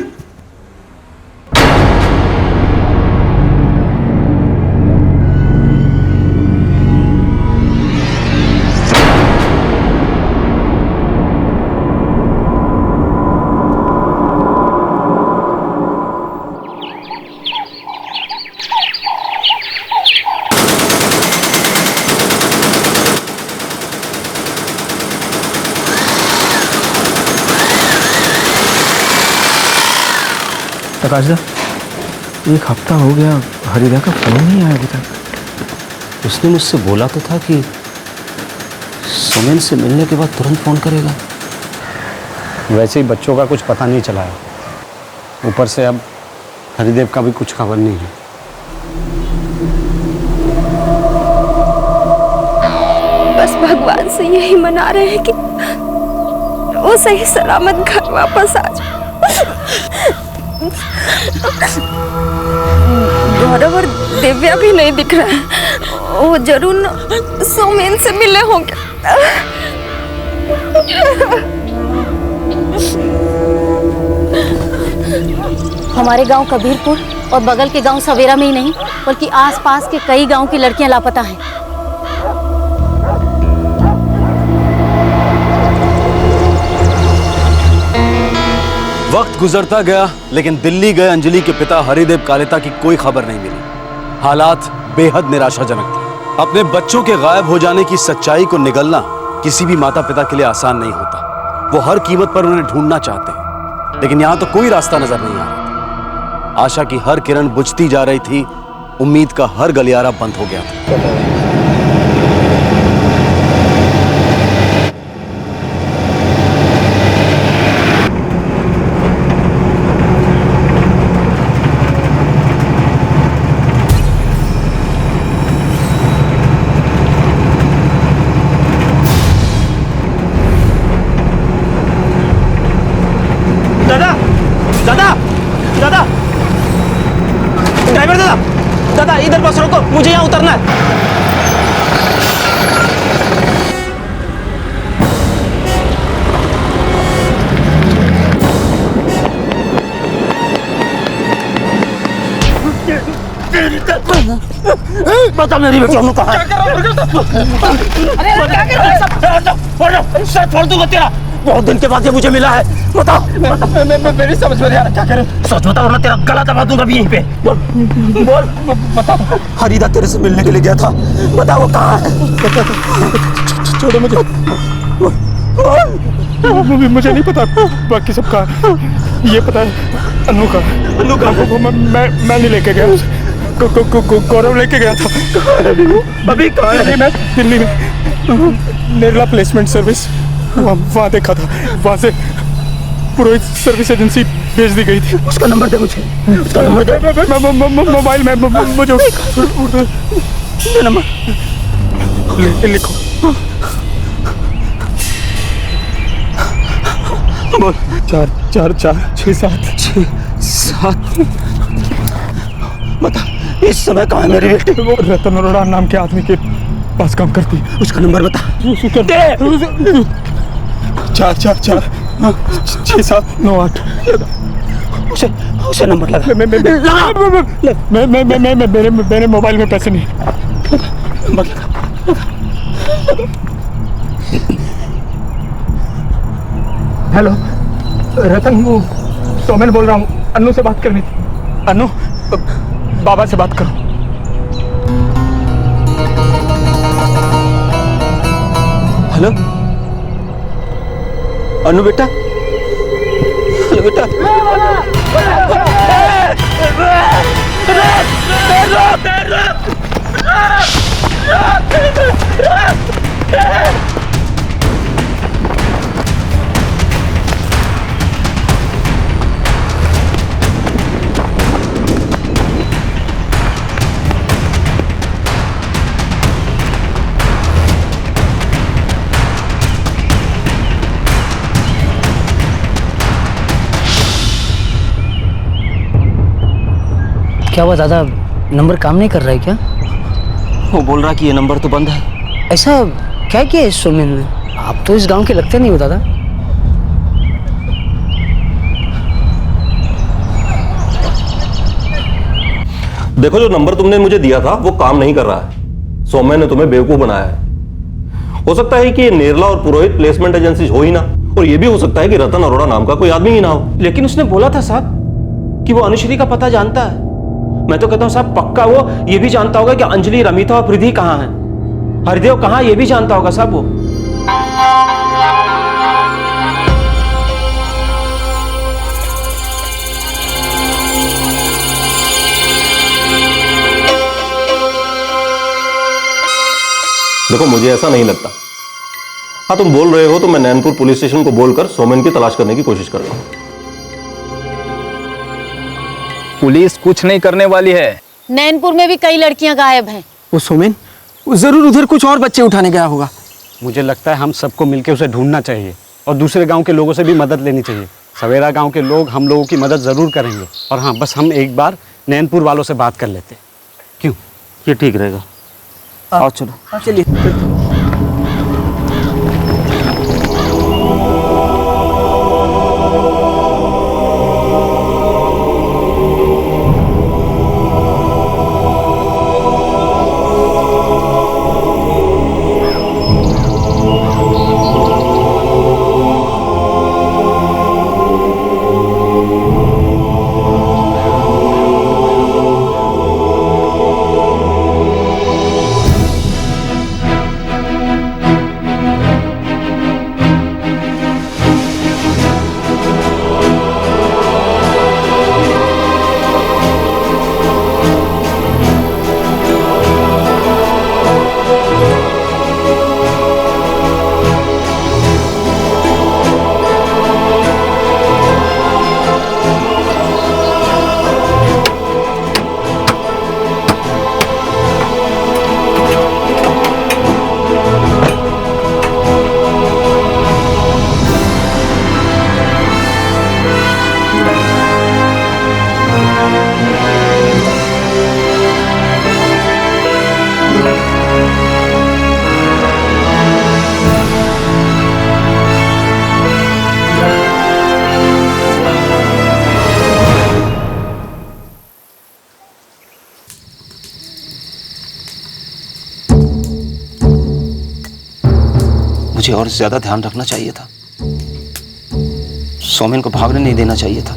प्रकाश दा, एक हफ्ता हो गया हरिदा का फोन नहीं आया अभी तक। उसने मुझसे बोला तो था कि सोमेन से मिलने के बाद तुरंत फोन करेगा। वैसे ही बच्चों का कुछ पता नहीं चला है। ऊपर से अब हरिदेव का भी कुछ खबर नहीं है। बस भगवान से यही मना रहे हैं कि वो सही सलामत घर वापस आ जाए। गौरव और दिव्या भी नहीं दिख रहा है। वो जरूर सोमेन से मिले होंगे। हमारे गांव कबीरपुर और बगल के गांव सवेरा में ही नहीं बल्कि आसपास के कई गांव की लड़कियां लापता हैं। वक्त गुजरता गया लेकिन दिल्ली गए अंजलि के पिता हरिदेव कालेता की कोई खबर नहीं मिली। हालात बेहद निराशाजनक थे। अपने बच्चों के गायब हो जाने की सच्चाई को निगलना किसी भी माता पिता के लिए आसान नहीं होता। वो हर कीमत पर उन्हें ढूंढना चाहते हैं, लेकिन यहां तो कोई रास्ता नजर नहीं आ रहा था। आशा की हर किरण बुझती जा रही थी, उम्मीद का हर गलियारा बंद हो गया था। दादा दादा दादा ड्राइवर दादा दादा इधर बस रोको, मुझे यहाँ उतरना है। बता मेरी बेटी हम कहाँ है? सर फोड़ दूंगा तेरा। बहुत दिन के बाद ये मुझे मिला है। बता मेरी समझ में नहीं आ रहा क्या करें। सच बता वरना तेरा गला दबा दूंगा भी यहीं पे। बोल बता। हरिदा तेरे से मिलने के लिए गया था, बता वो कहाँ है? छोड़ो मुझे। मुझे नहीं पता बाकी सब कहाँ। ये पता है अनु का। अनु का मैं नहीं लेके गया, गौरव लेके गया था। अभी कहाँ है? मैं दिल्ली में निर्ला प्लेसमेंट सर्विस वहाँ देखा था। वहाँ से पुरोहित सर्विस एजेंसी भेज दी गई थी। उसका नंबर दे मुझे। उसका नंबर दे। मोबाइल में मुझे नंबर लिखो। बोल। 4 4 4 6 7 7। बता इस समय कहाँ है मेरी बेटी? रतन अरोड़ा नाम के आदमी के पास काम करती। उसका नंबर बता। दे। 4 4 4 6 7 9 8। उसे नंबर लगा। मेरे मोबाइल में पैसे नहीं। नंबर लगा। हेलो रतन, सोमेन बोल रहा हूँ। अन्नू से बात करनी थी। अन्नू बाबा से बात करो। हेलो अनु बेटा। हेलो बेटा। क्या हुआ दादा, नंबर काम नहीं कर रहा है क्या? वो बोल रहा कि ये नंबर तो बंद है। ऐसा क्या किया इस सोमेन ने? आप तो इस गांव के लगते नहीं हो दादा। देखो जो नंबर तुमने मुझे दिया था वो काम नहीं कर रहा है। सोमेन ने तुम्हें बेवकूफ बनाया है। हो सकता है कि ये नेरला और पुरोहित प्लेसमेंट एजेंसी हो ही ना, और ये भी हो सकता है कि रतन अरोड़ा नाम का कोई आदमी ही ना हो। लेकिन उसने बोला था साहब कि वो अनुश्री का पता जानता है। मैं तो कहता हूँ साहब पक्का वो ये भी जानता होगा कि अंजलि, रमिता और प्रीति कहाँ है। हरिदेव कहाँ ये भी जानता होगा साहब वो। देखो मुझे ऐसा नहीं लगता। हाँ तुम बोल रहे हो तो मैं नैनपुर पुलिस स्टेशन को बोलकर सोमेन की तलाश करने की कोशिश कर रहा हूं। पुलिस कुछ नहीं करने वाली है। नैनपुर में भी कई लड़कियां गायब हैं। वो सोमेन वो जरूर उधर कुछ और बच्चे उठाने गया होगा। मुझे लगता है हम सबको मिलकर उसे ढूंढना चाहिए और दूसरे गांव के लोगों से भी मदद लेनी चाहिए। सवेरा गांव के लोग हम लोगों की मदद ज़रूर करेंगे। और हाँ, बस हम एक बार नैनपुर वालों से बात कर लेते। क्यों? ये ठीक रहेगा। आओ चलो। चलिए। मुझे और ज्यादा ध्यान रखना चाहिए था। सोमेन को भागने नहीं देना चाहिए था।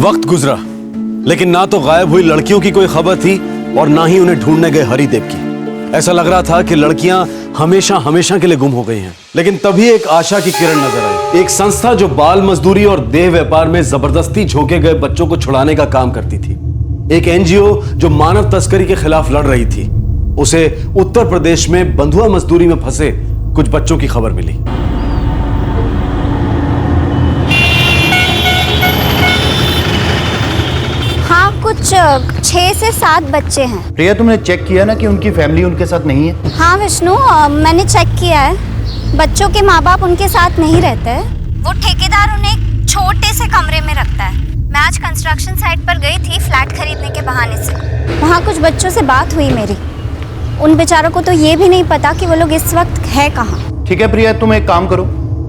वक्त गुजरा, लेकिन ना तो गायब हुई लड़कियों की कोई खबर थी और ना ही उन्हें ढूंढने गए हरिदेव की। ऐसा लग रहा था कि लड़कियां हमेशा हमेशा के लिए गुम हो गई हैं। लेकिन तभी एक आशा की किरण नजर आई। एक संस्था जो बाल मजदूरी और देह व्यापार में जबरदस्ती झोंके गए बच्चों को छुड़ाने का काम करती थी। एक एनजीओ जो मानव तस्करी के खिलाफ लड़ रही थी। उसे उत्तर प्रदेश में बंधुआ मजदूरी में फंसे कुछ बच्चों की खबर मिली। कुछ 6 से 7 बच्चे हैं। प्रिया, तुमने चेक किया ना कि उनकी फैमिली उनके साथ नहीं है? हाँ विष्णु, मैंने चेक किया है। बच्चों के माँ बाप उनके साथ नहीं रहते हैं। वो ठेकेदार उन्हें एक छोटे से कमरे में रखता है। मैं आज कंस्ट्रक्शन साइट पर गई थी फ्लैट खरीदने के बहाने से। वहाँ कुछ बच्चों से बात हुई मेरी। उन बेचारों को तो ये भी नहीं पता कि वो लोग इस वक्त है कहाँ। ठीक है प्रिया, तुम एक काम करो,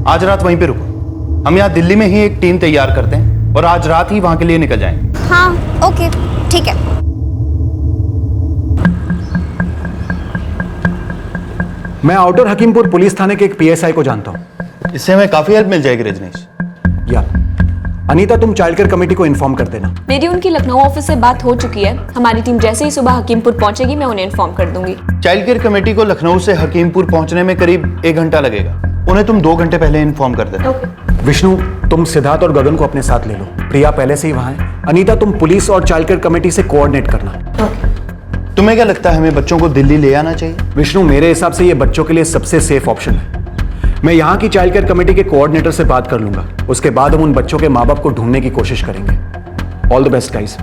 आज रात वहीं पे रुको। हम यहाँ दिल्ली में ही एक टीम तैयार करते हैं और आज रात ही वहाँ के लिए निकल जाएंगे। हाँ ओके, ठीक है। मैं आउटर हकीमपुर पुलिस थाने के एक पीएसआई को जानता हूँ। इससे हमें काफी हेल्प मिल जाएगी रजनीश। या अनीता, तुम चाइल्ड केयर कमेटी को इन्फॉर्म कर देना। मेरी उनकी लखनऊ ऑफिस से बात हो चुकी है। हमारी टीम जैसे ही सुबह हकीमपुर पहुंचेगी मैं उन्हें इन्फॉर्म कर दूंगी। चाइल्ड केयर कमेटी को लखनऊ से हकीमपुर पहुंचने में करीब 1 घंटा लगेगा। उन्हें तुम 2 घंटे पहले इन्फॉर्म कर देना। विष्णु, तुम सिद्धार्थ और गगन को अपने साथ ले लो। प्रिया पहले से ही वहां है। अनीता, तुम पुलिस और चाइल्ड केयर कमेटी से कोऑर्डिनेट करना। तुम्हें क्या लगता है हमें बच्चों को दिल्ली ले आना चाहिए? विष्णु, मेरे हिसाब से ये बच्चों के लिए सबसे सेफ ऑप्शन है। मैं यहाँ की चाइल्ड केयर कमेटी के कोऑर्डिनेटर से बात कर लूंगा। उसके बाद हम उन बच्चों के माँ बाप को ढूंढने की कोशिश करेंगे। All the best guys.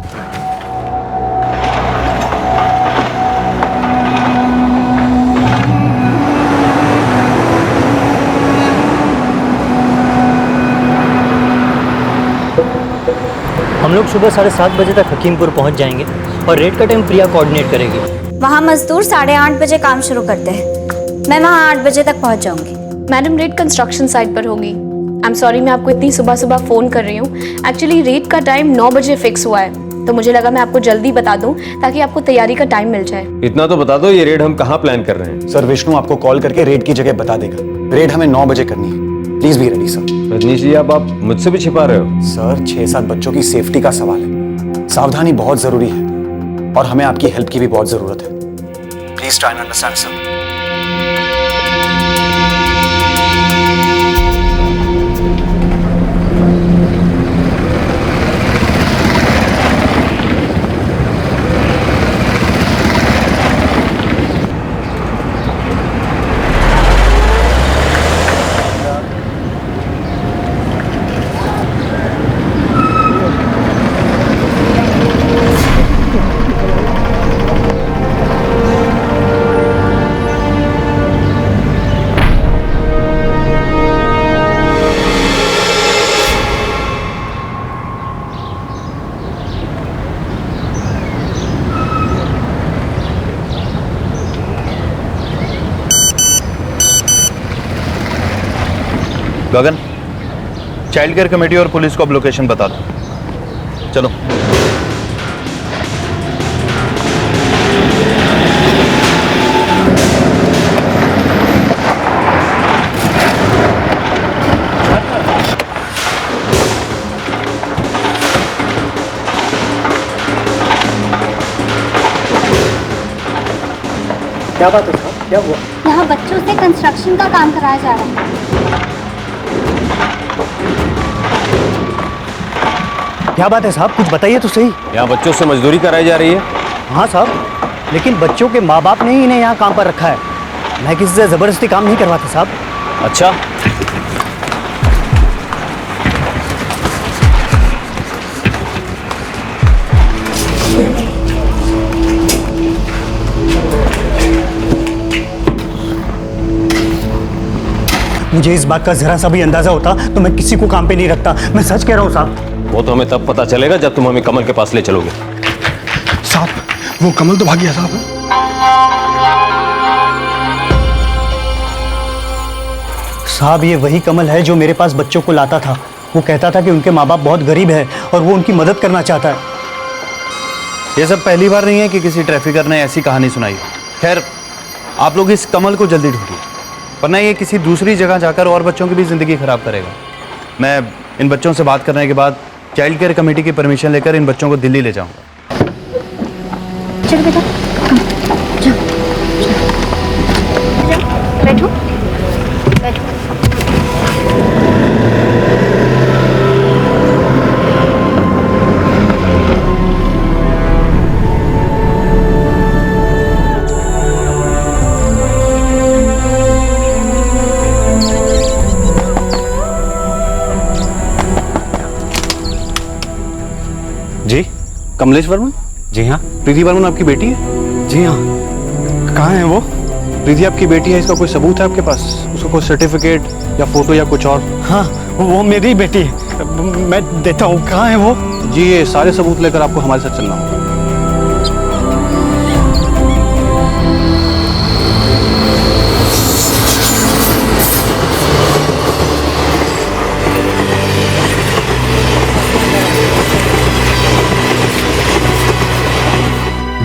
लोग सुबह 7:30 बजे तक हकीमपुर पहुंच जाएंगे और रेड का टाइम प्रिया कोऑर्डिनेट करेगी। वहाँ मजदूर 8:30 बजे काम शुरू करते हैं। मैं वहाँ 8 बजे तक पहुँच जाऊँगी। मैडम रेड कंस्ट्रक्शन साइट पर होगी। आई एम सॉरी मैं आपको इतनी सुबह सुबह फ़ोन कर रही हूँ। एक्चुअली रेड का टाइम 9 बजे फिक्स हुआ है, तो मुझे लगा मैं आपको जल्दी बता दूं ताकि आपको तैयारी का टाइम मिल जाए। इतना तो बता दो, ये रेड हम कहाँ प्लान कर रहे हैं? सर विष्णु आपको कॉल करके रेड की जगह बता देगा। रेड हमें 9 बजे करनी है, please be ready sir. Rajneesh ji अब आप मुझसे भी छिपा रहे हो? सर 6-7 बच्चों की सेफ्टी का सवाल है, सावधानी बहुत जरूरी है और हमें आपकी हेल्प की भी बहुत जरूरत है। Please try and understand sir. Gagan, child care committee और पुलिस को अब लोकेशन बता दो। चलो। क्या बात है साहब, क्या हुआ? यहाँ बच्चों से कंस्ट्रक्शन का काम कराया जा रहा है। क्या बात है साहब, कुछ बताइए तो सही। यहाँ बच्चों से मजदूरी कराई जा रही है? हाँ साहब, लेकिन बच्चों के माँ बाप ने ही इन्हें यहाँ काम पर रखा है। मैं किसी से जबरदस्ती काम नहीं करवाता साहब। अच्छा, मुझे इस बात का जरा सा भी अंदाजा होता तो मैं किसी को काम पे नहीं रखता। मैं सच कह रहा हूँ साहब। वो तो हमें तब पता चलेगा जब तुम हमें कमल के पास ले चलोगे। साहब वो कमल तो भाग गया साहब। साहब ये वही कमल है जो मेरे पास बच्चों को लाता था। वो कहता था कि उनके माँ बाप बहुत गरीब है और वो उनकी मदद करना चाहता है। ये सब पहली बार नहीं है कि किसी ट्रैफिकर ने ऐसी कहानी सुनाई। खैर, आप लोग इस कमल को जल्दी ढूंढिए, वरना ये किसी दूसरी जगह जाकर और बच्चों की भी ज़िंदगी खराब करेगा। मैं इन बच्चों से बात करने के बाद चाइल्ड केयर कमेटी की परमिशन लेकर इन बच्चों को दिल्ली ले जाऊंगा। चलो बेटा, बैठो बैठो। जी, कमलेश वर्मन? जी हाँ। प्रीति वर्मन आपकी बेटी है? जी हाँ। कहाँ है वो? प्रीति आपकी बेटी है, इसका कोई सबूत है आपके पास? उसका कोई सर्टिफिकेट या फोटो या कुछ और? हाँ, वो मेरी बेटी है, मैं देता हूँ। कहाँ है वो? जी, ये सारे सबूत लेकर आपको हमारे साथ चलना होगा।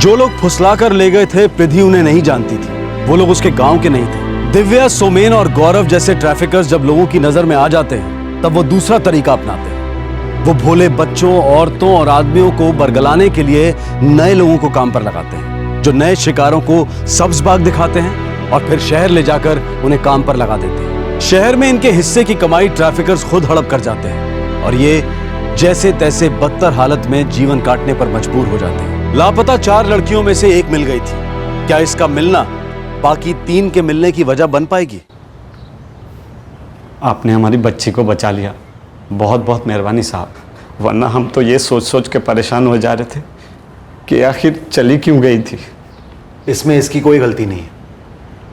जो लोग फुसलाकर ले गए थे, प्रिधि उन्हें नहीं जानती थी। वो लोग उसके गांव के नहीं थे। दिव्या, सोमेन और गौरव जैसे ट्रैफिकर्स जब लोगों की नजर में आ जाते हैं, तब वो दूसरा तरीका अपनाते हैं। वो भोले बच्चों, औरतों और आदमियों को बरगलाने के लिए नए लोगों को काम पर लगाते हैं, जो नए शिकारों को सब्ज बाग दिखाते हैं और फिर शहर ले जाकर उन्हें काम पर लगा देते हैं। शहर में इनके हिस्से की कमाई ट्रैफिकर्स खुद हड़प कर जाते हैं और ये जैसे तैसे बदतर हालत में जीवन काटने पर मजबूर हो जाते हैं। लापता 4 लड़कियों में से एक मिल गई थी। क्या इसका मिलना बाकी 3 के मिलने की वजह बन पाएगी? आपने हमारी बच्ची को बचा लिया, बहुत बहुत मेहरबानी साहब। वरना हम तो ये सोच सोच के परेशान हो जा रहे थे कि आखिर चली क्यों गई थी। इसमें इसकी कोई गलती नहीं है।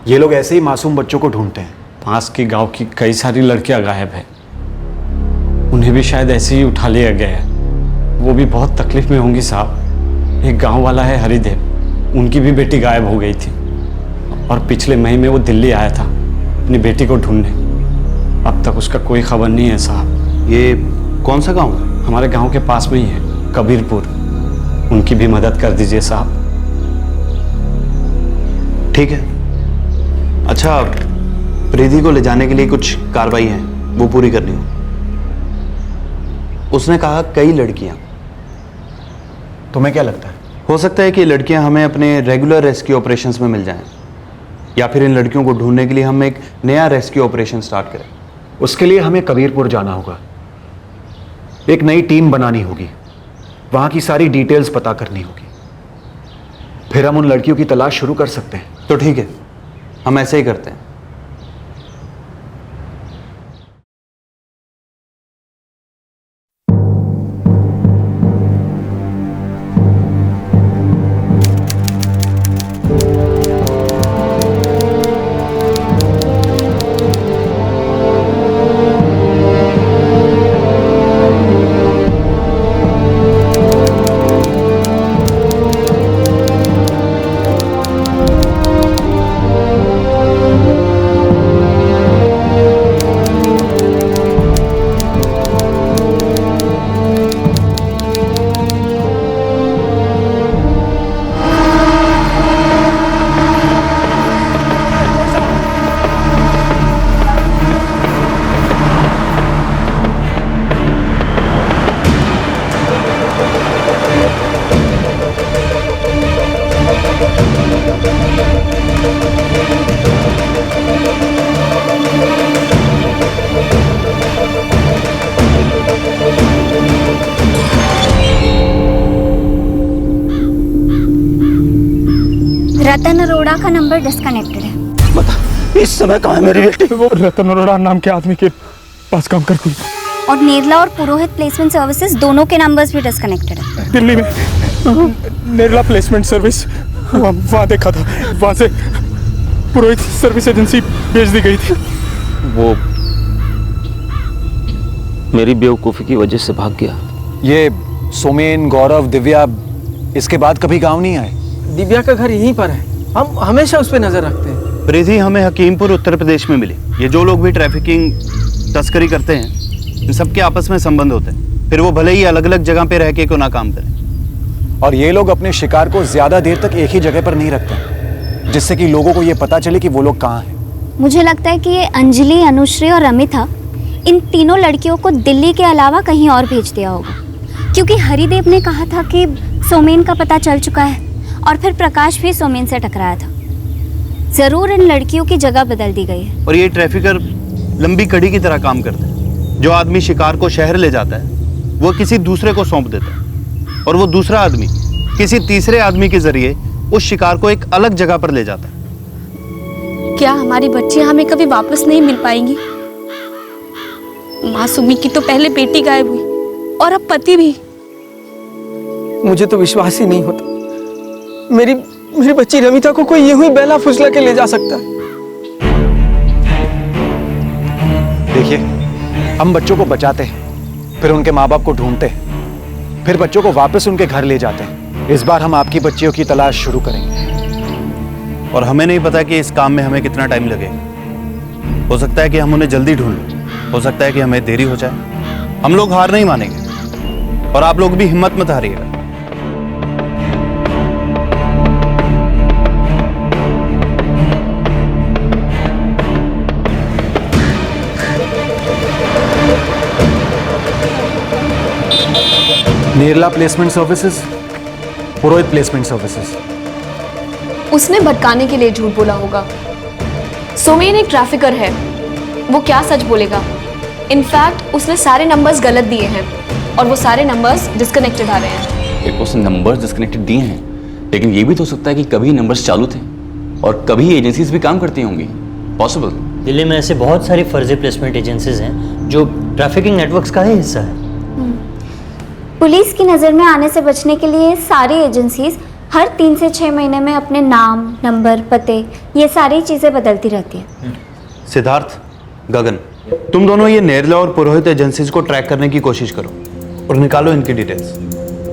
ये लोग ऐसे ही मासूम बच्चों को ढूंढते हैं। पास की गांव की कई सारी लड़कियां गायब है, उन्हें भी शायद ऐसे ही उठा लिया गया है। वो भी बहुत तकलीफ में होंगी साहब। एक गांव वाला है हरिदेव, उनकी भी बेटी गायब हो गई थी और पिछले महीने वो दिल्ली आया था अपनी बेटी को ढूंढने। अब तक उसका कोई खबर नहीं है साहब। ये कौन सा गांव है? हमारे गांव के पास में ही है, कबीरपुर। उनकी भी मदद कर दीजिए साहब। ठीक है। अच्छा, प्रीति को ले जाने के लिए कुछ कार्रवाई है, वो पूरी करनी हो। उसने कहा कई लड़कियां। तुम्हें क्या लगता है? हो सकता है कि लड़कियां हमें अपने रेगुलर रेस्क्यू ऑपरेशंस में मिल जाएं, या फिर इन लड़कियों को ढूंढने के लिए हम एक नया रेस्क्यू ऑपरेशन स्टार्ट करें। उसके लिए हमें कबीरपुर जाना होगा, एक नई टीम बनानी होगी, वहां की सारी डिटेल्स पता करनी होगी, फिर हम उन लड़कियों की तलाश शुरू कर सकते हैं। तो ठीक है, हम ऐसे ही करते हैं। रतन अरोड़ा का नंबर डिस्कनेक्टेड है। बता इस समय कहाँ है मेरी बेटी? वो रतन अरोड़ा नाम के आदमी के पास काम करती है। और नेरला और पुरोहित प्लेसमेंट सर्विसेज दोनों के नंबर्स भी डिस्कनेक्टेड है। दिल्ली में नेरला प्लेसमेंट सर्विस वहाँ देखा था, वहाँ से पुरोहित सर्विस एजेंसी भेज दी गई थी। वो मेरी बेवकूफ़ी की वजह से भाग गया। ये सोमेन, गौरव, दिव्या इसके बाद कभी गांव नहीं आए। दिव्या का घर यहीं पर है, हम हमेशा उस पर नजर रखते हैं। प्रीति हमें हकीमपुर उत्तर प्रदेश में मिली। ये जो लोग भी ट्रैफिकिंग, तस्करी करते हैं, इन सबके आपस में संबंध होते हैं, फिर वो भले ही अलग अलग जगह पे रह के क्यों ना काम करें। और ये लोग अपने शिकार को ज्यादा देर तक एक ही जगह पर नहीं रखते, जिससे कि लोगों को ये पता चले कि वो लोग कहाँ हैं। मुझे लगता है कि ये अंजलि, अनुश्री और अमिता इन तीनों लड़कियों को दिल्ली के अलावा कहीं और भेज दिया होगा, क्योंकि हरिदेव ने कहा था कि सोमेन का पता चल चुका है और फिर प्रकाश भी सोमेन से टकराया था। जरूर इन लड़कियों की जगह बदल दी गई है। और ये ट्रैफिकर लंबी कड़ी की तरह काम करते हैं। जो आदमी शिकार को शहर ले जाता है वो किसी दूसरे को सौंप देता है, और वो दूसरा आदमी किसी तीसरे आदमी के जरिए उस शिकार को एक अलग जगह पर ले जाता है। क्या हमारी बच्चियां हमें कभी वापस नहीं मिल पाएंगी? मासूमी की तो पहले बेटी गायब हुई और अब पति भी। मुझे तो विश्वास ही नहीं होता मेरी बच्ची रमिता को कोई यूं ही बेला फुसला के ले जा सकता है। देखिए, हम बच्चों को बचाते हैं, फिर उनके माँ बाप को ढूंढते हैं, फिर बच्चों को वापस उनके घर ले जाते हैं। इस बार हम आपकी बच्चियों की तलाश शुरू करेंगे। और हमें नहीं पता कि इस काम में हमें कितना टाइम लगेगा। हो सकता है कि हम उन्हें जल्दी ढूंढ लें, हो सकता है कि हमें देरी हो जाए। हम लोग हार नहीं मानेंगे, और आप लोग भी हिम्मत मत हारिएगा। नेरला प्लेसमेंट सर्विसेज, पुरोहित प्लेसमेंट सर्विसेज। उसने भटकाने के लिए झूठ बोला होगा। सोमेन एक ट्रैफिकर है, वो क्या सच बोलेगा? इनफैक्ट उसने सारे नंबर्स गलत दिए हैं और वो सारे नंबर्स डिस्कनेक्टेड आ रहे हैं। देखो, उसने नंबर्स डिस्कनेक्टेड दिए हैं, लेकिन ये भी तो हो सकता है कि कभी नंबर्स चालू थे और कभी एजेंसीज भी काम करती होंगी। पॉसिबल। दिल्ली में ऐसे बहुत सारी फर्जी प्लेसमेंट एजेंसीज हैं जो ट्रैफिकिंग नेटवर्क्स का ही हिस्सा है। पुलिस की नज़र में आने से बचने के लिए सारी एजेंसीज हर 3 से 6 महीने में अपने नाम, नंबर, पते, ये सारी चीज़ें बदलती रहती है। सिद्धार्थ, गगन, तुम दोनों ये नेरला और पुरोहित एजेंसीज को ट्रैक करने की कोशिश करो। और निकालो इनकी डिटेल्स।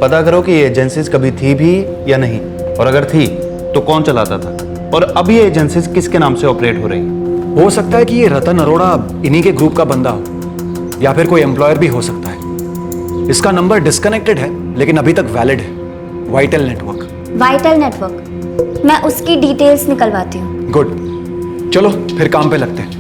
पता करो कि ये एजेंसीज कभी थी भी या नहीं, और अगर थी तो कौन चलाता था, और अब ये एजेंसीज किसके नाम से ऑपरेट हो रही हैं। हो सकता है कि ये रतन अरोड़ा इन्हीं के ग्रुप का बंदा हो, या फिर कोई एम्प्लॉयर भी हो सकता है। इसका नंबर डिस्कनेक्टेड है लेकिन अभी तक वैलिड है। Vital network. वाइटल नेटवर्क, मैं उसकी डिटेल्स निकलवाती हूँ। गुड, चलो फिर काम पे लगते हैं।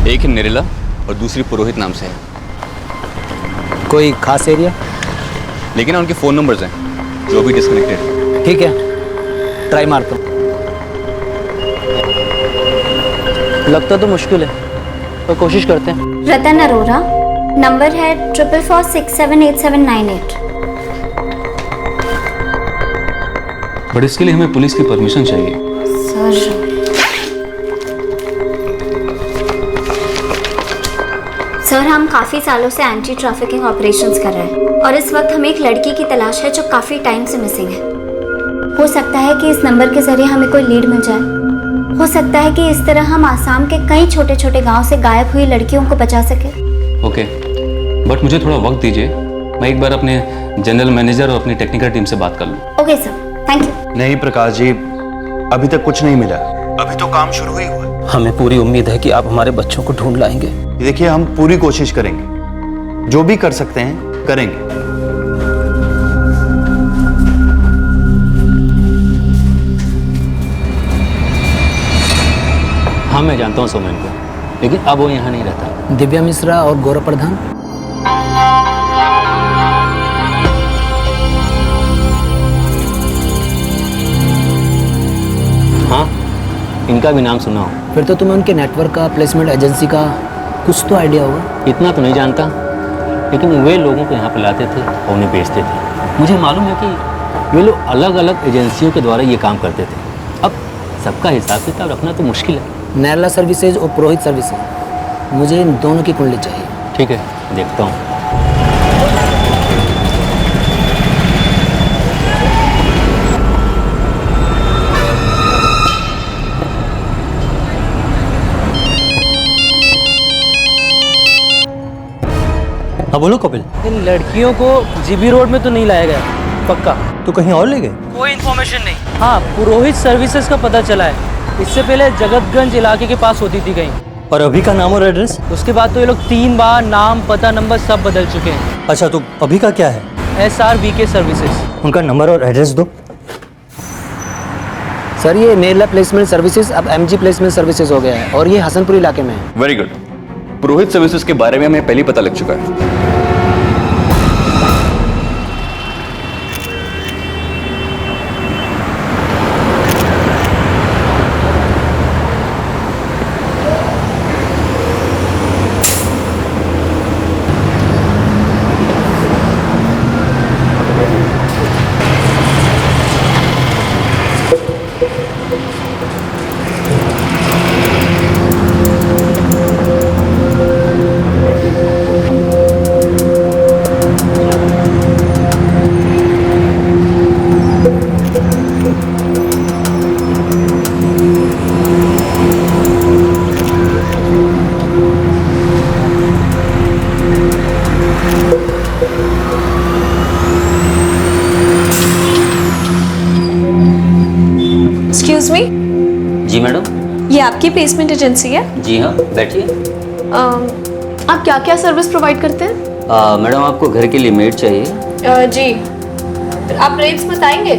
एक है निरिला और दूसरी पुरोहित नाम से है। कोई खास एरिया? लेकिन उनके फ़ोन नंबर्स हैं जो भी डिस्कनेक्टेड है। ठीक है, ट्राई मारता हूँ। लगता तो मुश्किल है, तो कोशिश करते हैं। रतन अरोड़ा, नंबर है 4446787898। बट इसके लिए हमें पुलिस की परमिशन चाहिए। सर सर, हम काफ़ी सालों से एंटी ट्रैफिकिंग ऑपरेशंस कर रहे हैं और इस वक्त हमें एक लड़की की तलाश है जो काफ़ी टाइम से मिसिंग है। हो सकता है कि इस नंबर के जरिए हमें कोई लीड मिल जाए। हो सकता है कि इस तरह हम आसाम के कई छोटे छोटे गांव से गायब हुई लड़कियों को बचा सके। ओके, बट मुझे थोड़ा वक्त दीजिए, मैं एक बार अपने जनरल मैनेजर और अपनी टेक्निकल टीम से बात कर लूँ। Okay sir, thank you. नहीं प्रकाश जी, अभी तक कुछ नहीं मिला, अभी तो काम शुरू ही हुआ। हमें पूरी उम्मीद है कि आप हमारे बच्चों को ढूंढ लाएंगे। देखिए, हम पूरी कोशिश करेंगे, जो भी कर सकते हैं करेंगे। हाँ, मैं जानता हूँ सोमेन को, लेकिन अब वो यहाँ नहीं रहता। दिव्या मिश्रा और गौरव प्रधान? हाँ, इनका भी नाम सुना हो। फिर तो तुम्हें उनके नेटवर्क का, प्लेसमेंट एजेंसी का कुछ तो आइडिया होगा। इतना तो नहीं जानता, लेकिन वे लोगों को यहाँ पे लाते थे और उन्हें बेचते थे। मुझे मालूम है कि वे लोग अलग अलग एजेंसियों के द्वारा ये काम करते थे। अब सबका हिसाब किताब रखना तो मुश्किल है। नैरला सर्विसेज और पुरोहित सर्विसेज, मुझे इन दोनों की कुंडली चाहिए। ठीक है, देखता हूँ। हाँ बोलो कपिल। इन लड़कियों को जीबी रोड में तो नहीं लाया गया पक्का? तो कहीं और ले गए? कोई इन्फॉर्मेशन नहीं। हाँ, पुरोहित सर्विसेज का पता चला है। इससे पहले जगतगंज इलाके के पास होती थी कहीं। और अभी का नाम और एड्रेस? उसके बाद तो ये लोग 3 बार नाम, पता, नंबर सब बदल चुके हैं। अच्छा, तो अभी का क्या है? SRVK services. उनका नंबर और एड्रेस दो। सर, ये नैरला प्लेसमेंट सर्विसेज अब MG प्लेसमेंट सर्विसेज हो गया है और ये हसनपुर इलाके में है। Very good. पुरोहित सर्विसेज के बारे में हमें पहले पता लग चुका है। Excuse me. जी मैडम। ये आपकी प्लेसमेंट एजेंसी है? जी हाँ, बैठिए। आप क्या क्या सर्विस प्रोवाइड करते हैं? मैडम, आपको घर के लिए मेड चाहिए? जी। आप रेट्स बताएंगे?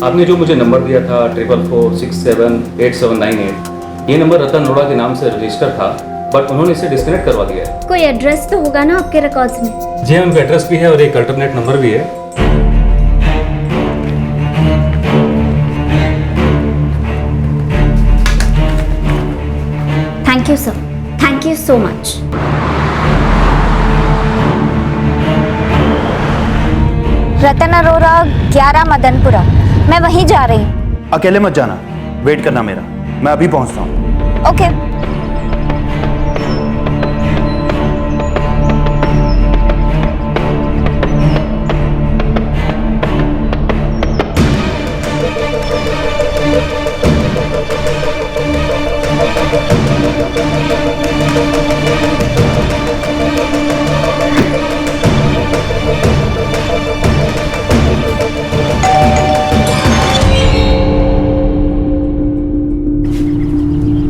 आपने जो मुझे नंबर दिया था 4446787898, ये नंबर रतन अरोड़ा के नाम से रजिस्टर था, बट उन्होंने इसे डिस्कनेक्ट करवा दिया है। कोई एड्रेस तो होगा ना आपके रिकॉर्ड्स में? जी, उनका एड्रेस भी है और एक अल्टरनेट नंबर भी है। Thank you sir, thank you so much. Ratan Arora, 11 Madanpura. मैं वहीं जा रही हूँ। अकेले मत जाना, वेट करना मेरा, मैं अभी पहुंचता हूँ। ओके।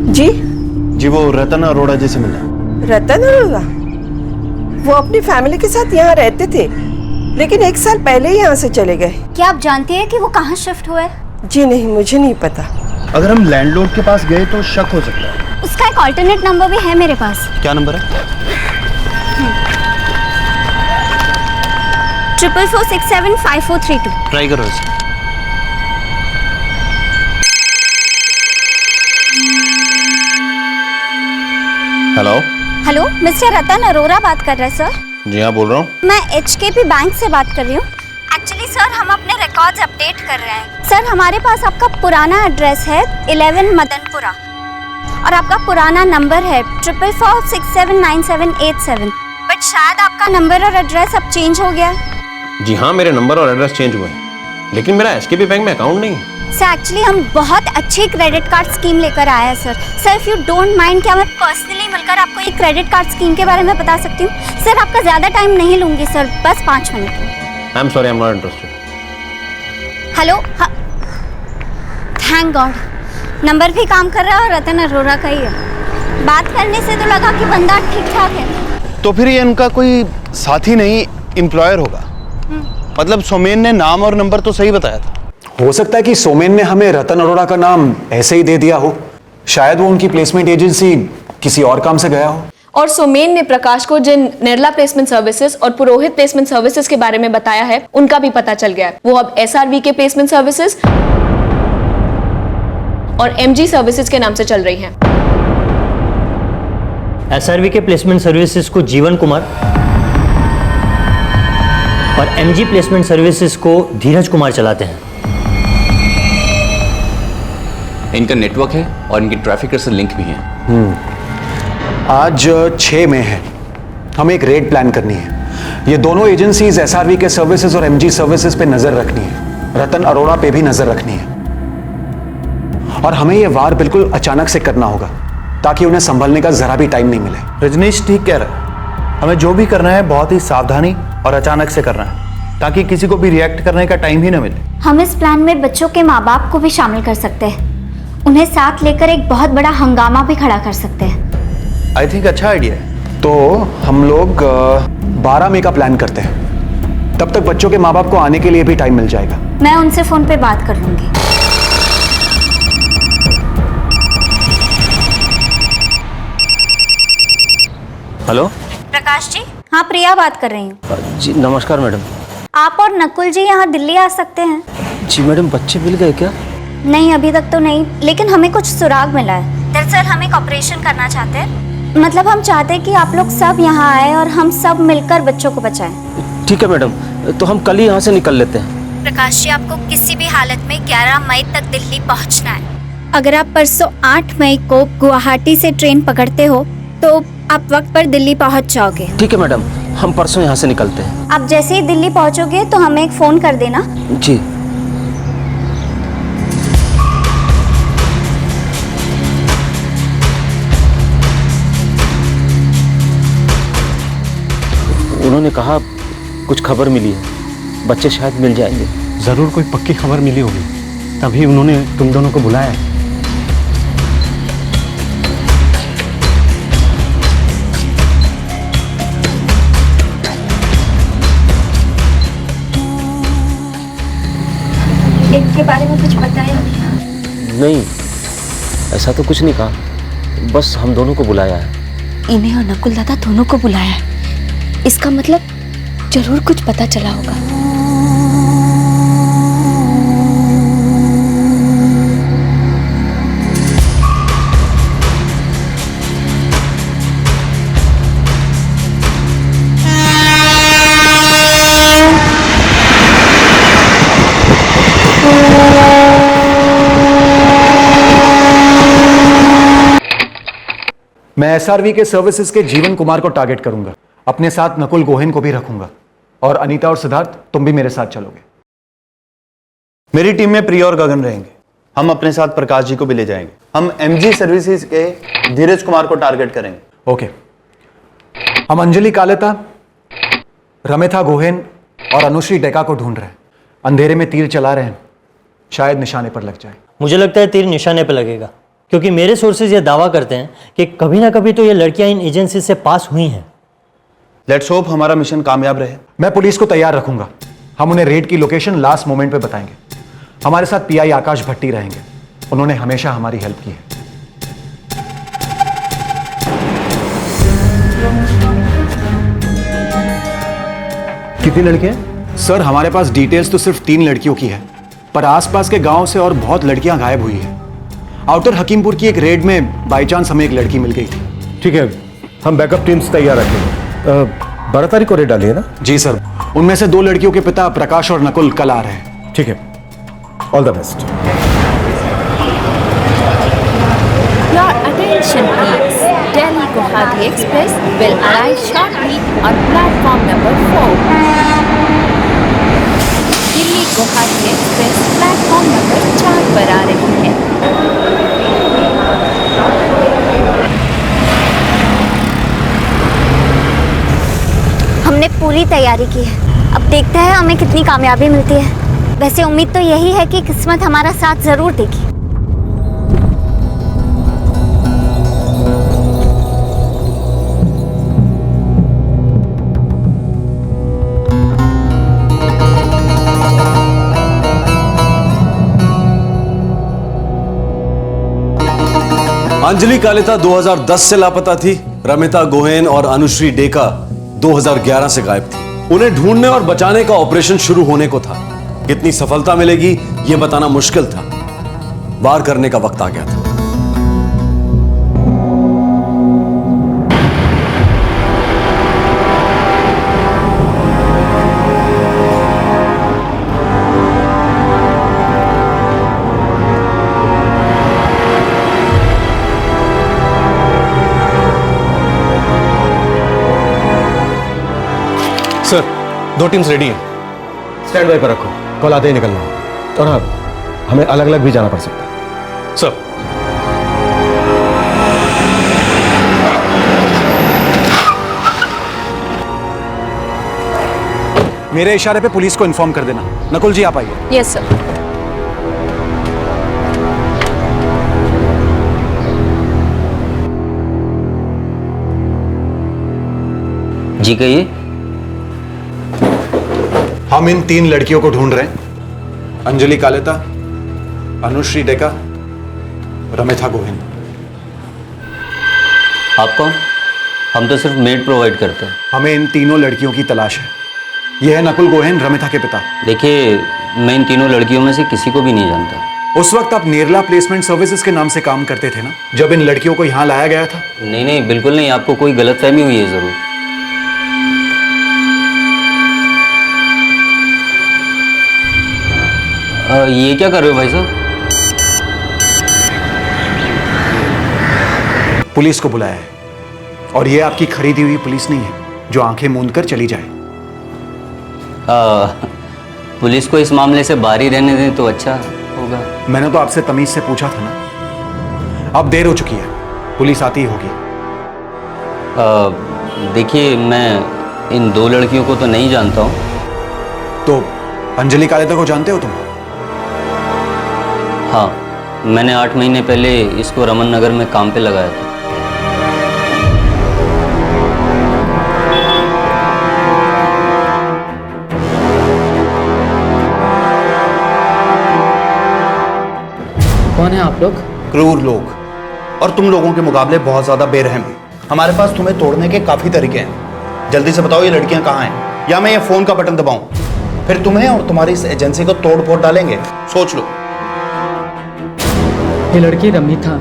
जी जी, वो रतन अरोड़ा जी से मिलना। रतन अरोड़ा, वो अपनी फैमिली के साथ यहाँ रहते थे, लेकिन 1 साल पहले ही यहाँ से चले गए। क्या आप जानते हैं कि वो कहाँ शिफ्ट हुए? जी नहीं, मुझे नहीं पता। अगर हम लैंडलॉर्ड के पास गए तो शक हो सकता है। उसका एक ऑल्टरनेट नंबर भी है मेरे पास। क्या नंबर है? 44475432। ट्राई करो इसे। हेलो। हेलो, मिस्टर रतन अरोड़ा बात कर रहे हैं सर? जी हाँ, बोल रहा हूँ। मैं HKP बैंक से बात कर रही हूँ। एक्चुअली सर, हम अपने रिकॉर्ड्स अपडेट कर रहे हैं। सर, हमारे पास आपका पुराना एड्रेस है 11 मदनपुरा और आपका पुराना नंबर है 44479787। बट शायद आपका नंबर और एड्रेस अब चेंज हो गया है। जी हाँ, मेरे नंबर और एड्रेस चेंज हुए हैं, लेकिन मेरा HKP बैंक में अकाउंट नहीं है। सर, एक्चुअली हम बहुत अच्छी क्रेडिट कार्ड स्कीम लेकर आए हैं sir. Sir, if you don't mind, क्या मैं पर्सनली मिलकर आपको एक क्रेडिट कार्ड स्कीम के बारे में बता सकती हूँ? सर, आपका ज़्यादा टाइम नहीं लूँगी सर, बस 5 minute. I am sorry, I am not interested. Hello, हाँ, थैंक गॉड नंबर भी काम कर रहा है और रतन अरोड़ा का ही है। बात करने से तो लगा कि बंदा ठीक ठाक है। तो फिर ये इनका कोई साथी नहीं, एम्प्लॉयर होगा। मतलब सोमेन ने नाम और नंबर तो सही बताया था। हो सकता है कि सोमेन ने हमें रतन अरोड़ा का नाम ऐसे ही दे दिया हो। शायद वो उनकी प्लेसमेंट एजेंसी किसी और काम से गया हो। और सोमेन ने प्रकाश को जिन निर्ला प्लेसमेंट सर्विसेज और पुरोहित प्लेसमेंट सर्विसेज के बारे में बताया है, उनका भी पता चल गया है। वो अब SRV के प्लेसमेंट सर्विसेज और MG सर्विसेज के नाम से चल रही हैं। SRV के प्लेसमेंट सर्विसेज को जीवन कुमार और MG प्लेसमेंट सर्विसेज को धीरज कुमार चलाते हैं। इनका नेटवर्क है और इनकी ट्रैफिकर से लिंक भी है। आज 6 मई है, हमें एक रेड प्लान करनी है। ये दोनों एजेंसीज SRV के सर्विसेज और MG सर्विसेज पे नजर रखनी है, रतन अरोड़ा पे भी नजर रखनी है। और हमें ये वार बिल्कुल अचानक से करना होगा ताकि उन्हें संभलने का जरा भी टाइम नहीं मिले। रजनीश ठीक कह रहा है, हमें जो भी करना है बहुत ही सावधानी और अचानक से करना है, ताकि किसी को भी रिएक्ट करने का टाइम ही न मिले। हम इस प्लान में बच्चों के माँ बाप को भी शामिल कर सकते हैं। उन्हें साथ लेकर एक बहुत बड़ा हंगामा भी खड़ा कर सकते हैं। आई थिंक अच्छा आइडिया है। तो हम लोग 12 मई का प्लान करते हैं। तब तक बच्चों के माँ बाप को आने के लिए भी टाइम मिल जाएगा। मैं उनसे फोन पे बात कर लूंगी। हेलो प्रकाश जी? हाँ, प्रिया बात कर रही हूँ। जी नमस्कार मैडम। आप और नकुल जी यहाँ दिल्ली आ सकते हैं? जी मैडम, बच्चे मिल गए क्या? नहीं, अभी तक तो नहीं, लेकिन हमें कुछ सुराग मिला है। दरअसल हम एक ऑपरेशन करना चाहते हैं। मतलब हम चाहते हैं कि आप लोग सब यहाँ आए और हम सब मिलकर बच्चों को बचाएं। ठीक है मैडम, तो हम कल ही यहाँ से निकल लेते हैं। प्रकाश जी, आपको किसी भी हालत में 11 मई तक दिल्ली पहुँचना है। अगर आप परसों 8 मई को गुवाहाटी से ट्रेन पकड़ते हो तो आप वक्त पर दिल्ली पहुँच जाओगे। ठीक है मैडम, हम परसों यहाँ से निकलते हैं। आप जैसे ही दिल्ली पहुँचोगे तो हमें एक फ़ोन कर देना। जी। उन्होंने कहा कुछ खबर मिली है, बच्चे शायद मिल जाएंगे। जरूर कोई पक्की खबर मिली होगी, तभी उन्होंने तुम दोनों को बुलाया है। इनके बारे में कुछ बताया? नहीं, ऐसा तो कुछ नहीं कहा, बस हम दोनों को बुलाया है। इन्हें और नकुल दादा दोनों को बुलाया है। इसका मतलब जरूर कुछ पता चला होगा। मैं एसआरवी के सर्विसेज के जीवन कुमार को टारगेट करूंगा। अपने साथ नकुल गोहेन को भी रखूंगा। और अनीता और सिद्धार्थ, तुम भी मेरे साथ चलोगे। मेरी टीम में प्रिया और गगन रहेंगे। हम अपने साथ प्रकाश जी को भी ले जाएंगे। हम एमजी सर्विसेज के धीरज कुमार को टारगेट करेंगे। ओके। हम अंजलि कालेता, रमेथा गोहेन और अनुश्री डेका को ढूंढ रहे हैं। अंधेरे में तीर चला रहे हैं, शायद निशाने पर लग जाए। मुझे लगता है तीर निशाने पर लगेगा, क्योंकि मेरे सोर्सेज ये दावा करते हैं कि कभी ना कभी तो ये लड़कियां इन एजेंसी से पास हुई हैं। लेट्स होप हमारा मिशन कामयाब रहे। मैं पुलिस को तैयार रखूंगा। हम उन्हें रेड की लोकेशन लास्ट मोमेंट पे बताएंगे। हमारे साथ पीआई आकाश भट्टी रहेंगे। उन्होंने हमेशा हमारी हेल्प की है। कितनी लड़कियां? सर, हमारे पास डिटेल्स तो सिर्फ 3 लड़कियों की है, पर आसपास के गांव से और बहुत लड़कियां गायब हुई है। आउटर हकीमपुर की एक रेड में बाई चांस हमें एक लड़की मिल गई थी। ठीक है, हम बैकअप टीम्स तैयार रखेंगे। 12 तारीख को रेड डाली है ना? जी सर। उनमें से 2 लड़कियों के पिता प्रकाश और नकुल कल आ रहे हैं। ठीक है, all the best. Your attention please. Delhi Guwahati Express will arrive shortly on platform number 4. Delhi Guwahati express platform number 4 पर आ रही है। हमने पूरी तैयारी की है, अब देखते हैं हमें कितनी कामयाबी मिलती है। वैसे उम्मीद तो यही है कि किस्मत हमारा साथ जरूर देगी। अंजलि कालेता 2010 से लापता थी। रमिता गोहेन और अनुश्री डेका 2011 से गायब थी। उन्हें ढूंढने और बचाने का ऑपरेशन शुरू होने को था। कितनी सफलता मिलेगी यह बताना मुश्किल था। वार करने का वक्त आ गया था। सर, 2 टीम्स रेडी हैं। स्टैंड बाय पर रखो, कल आते ही निकलना है। और हाँ, हमें अलग अलग भी जाना पड़ सकता है। सर, मेरे इशारे पे पुलिस को इन्फॉर्म कर देना। नकुल जी, आप आइए। Yes sir. जी कहिए। हम इन 3 लड़कियों को ढूंढ रहे हैं। अंजलि कालेता, अनुश्री डेका, रमेथा गोहेन। आप कौन? हम तो सिर्फ मेड प्रोवाइड करते हैं। हमें इन तीनों लड़कियों की तलाश है। यह है नकुल गोहेन, रमेथा के पिता। देखिए, मैं इन तीनों लड़कियों में से किसी को भी नहीं जानता। उस वक्त आप नेरला प्लेसमेंट सर्विसेज के नाम से काम करते थे ना, जब इन लड़कियों को यहाँ लाया गया था? नहीं नहीं, बिल्कुल नहीं। आपको कोई गलतफहमी हुई है जरूर। ये क्या कर रहे हो भाई साहब? पुलिस को बुलाया है। और ये आपकी खरीदी हुई पुलिस नहीं है जो आंखें मूंद कर चली जाए। पुलिस को इस मामले से बाहर ही रहने दें तो अच्छा होगा। मैंने तो आपसे तमीज से पूछा था ना। अब देर हो चुकी है, पुलिस आती ही होगी। देखिए, मैं इन 2 लड़कियों को तो नहीं जानता हूँ। तो अंजलि कालेता को जानते हो तुम? हाँ, मैंने 8 महीने पहले इसको रमन नगर में काम पे लगाया था। कौन है आप लोग? क्रूर लोग, और तुम लोगों के मुकाबले बहुत ज्यादा बेरहम हैं। हमारे पास तुम्हें तोड़ने के काफी तरीके हैं। जल्दी से बताओ ये लड़कियां कहाँ हैं, या मैं ये फोन का बटन दबाऊं, फिर तुम्हें और तुम्हारी इस एजेंसी को तोड़ फोड़ डालेंगे। सोच लो। ये लड़की रमिता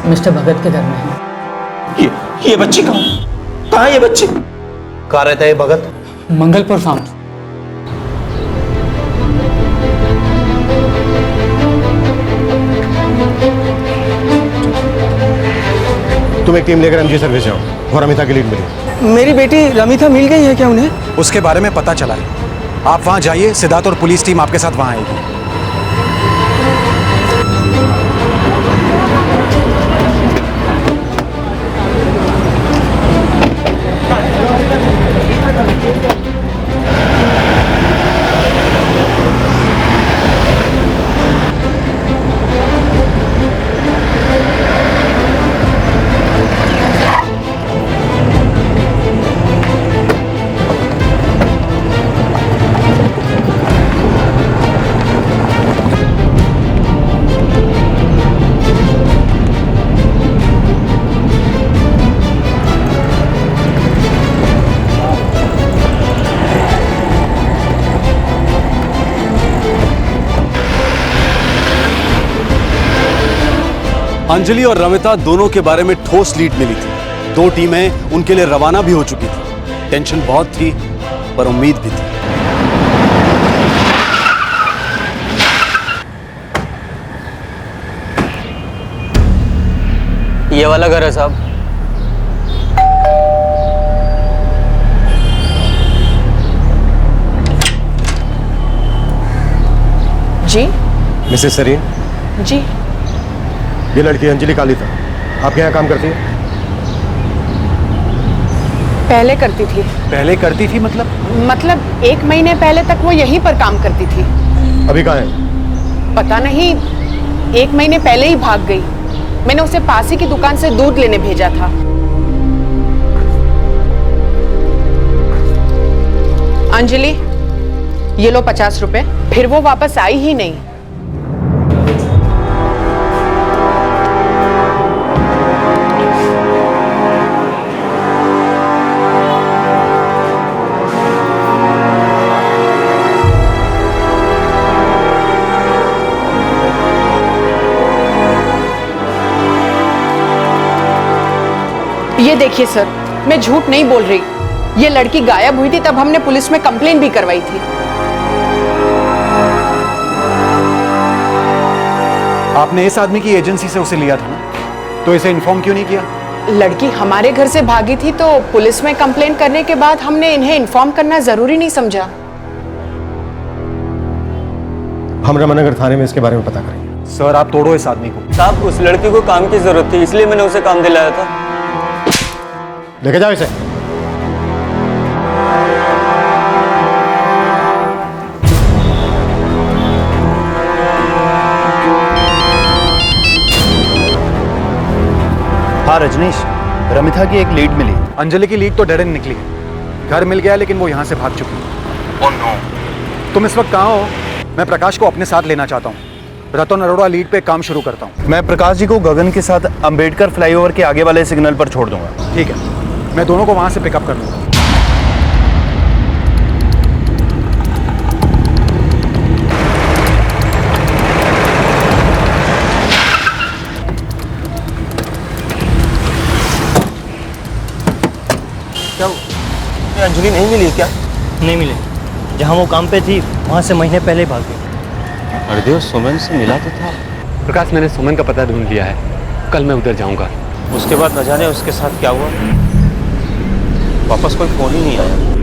मिस्टर भगत के घर में है। ये बच्ची कहाँ है? ये बच्ची कहाँ रहता है? ये भगत मंगलपुर फार्म। तुम एक टीम लेकर एमजी सर्विस जाओ और रमिता की लीड मिली। मेरी बेटी रमिता मिल गई है क्या उन्हें? उसके बारे में पता चला है। आप वहां जाइए, सिद्धार्थ और पुलिस टीम आपके साथ वहां आएगी। अंजलि और रमिता दोनों के बारे में ठोस लीड मिली थी। 2 टीमें उनके लिए रवाना भी हो चुकी थी। टेंशन बहुत थी पर उम्मीद भी थी। ये वाला घर है साहब। जी मिसेस सरीन, जी ये लड़की अंजलि कालीता आपके यहाँ काम करती है? पहले करती थी। पहले करती थी मतलब 1 महीने पहले तक वो यहीं पर काम करती थी। अभी कहाँ है? पता नहीं, 1 महीने पहले ही भाग गई। मैंने उसे पास ही की दुकान से दूध लेने भेजा था। अंजलि, ये लो 50 रुपए। फिर वो वापस आई ही नहीं। ये देखिए सर, मैं झूठ नहीं बोल रही। ये लड़की गायब हुई थी तब हमने पुलिस में कंप्लेन भी करवाई थी। आपने इस आदमी की एजेंसी से उसे लिया था ना, तो इसे इन्फॉर्म क्यों नहीं किया? लड़की हमारे घर से भागी थी तो पुलिस में कंप्लेन करने के बाद हमने इन्हें इन्फॉर्म करना जरूरी नहीं समझा। हम रमनगर थाने में इसके बारे में पता करेंगे। सर आप तोड़ो इस आदमी को। साहब उस लड़की को काम की जरूरत थी, इसलिए मैंने उसे काम दिलाया था। लेके जाओ इसे। हाँ रजनीश, रमिता की एक लीड मिली। अंजलि की लीड तो डेड एंड निकली है। घर मिल गया लेकिन वो यहाँ से भाग चुकी है। Oh no. तुम इस वक्त कहाँ हो? मैं प्रकाश को अपने साथ लेना चाहता हूँ। रतन अरोड़ा लीड पे काम शुरू करता हूँ। मैं प्रकाश जी को गगन के साथ अंबेडकर फ्लाईओवर के आगे वाले सिग्नल पर छोड़ दूंगा। ठीक है, मैं दोनों को वहां से पिकअप कर लूंगा। क्या अंजलि नहीं मिली क्या? नहीं मिली। जहाँ वो काम पे थी वहाँ से महीने पहले भाग गई। हरदेव सुमन से मिला तो था। प्रकाश, मैंने सुमन का पता ढूंढ लिया है। कल मैं उधर जाऊंगा। उसके बाद न जाने उसके साथ क्या हुआ, वापस कोई फोन ही नहीं आया।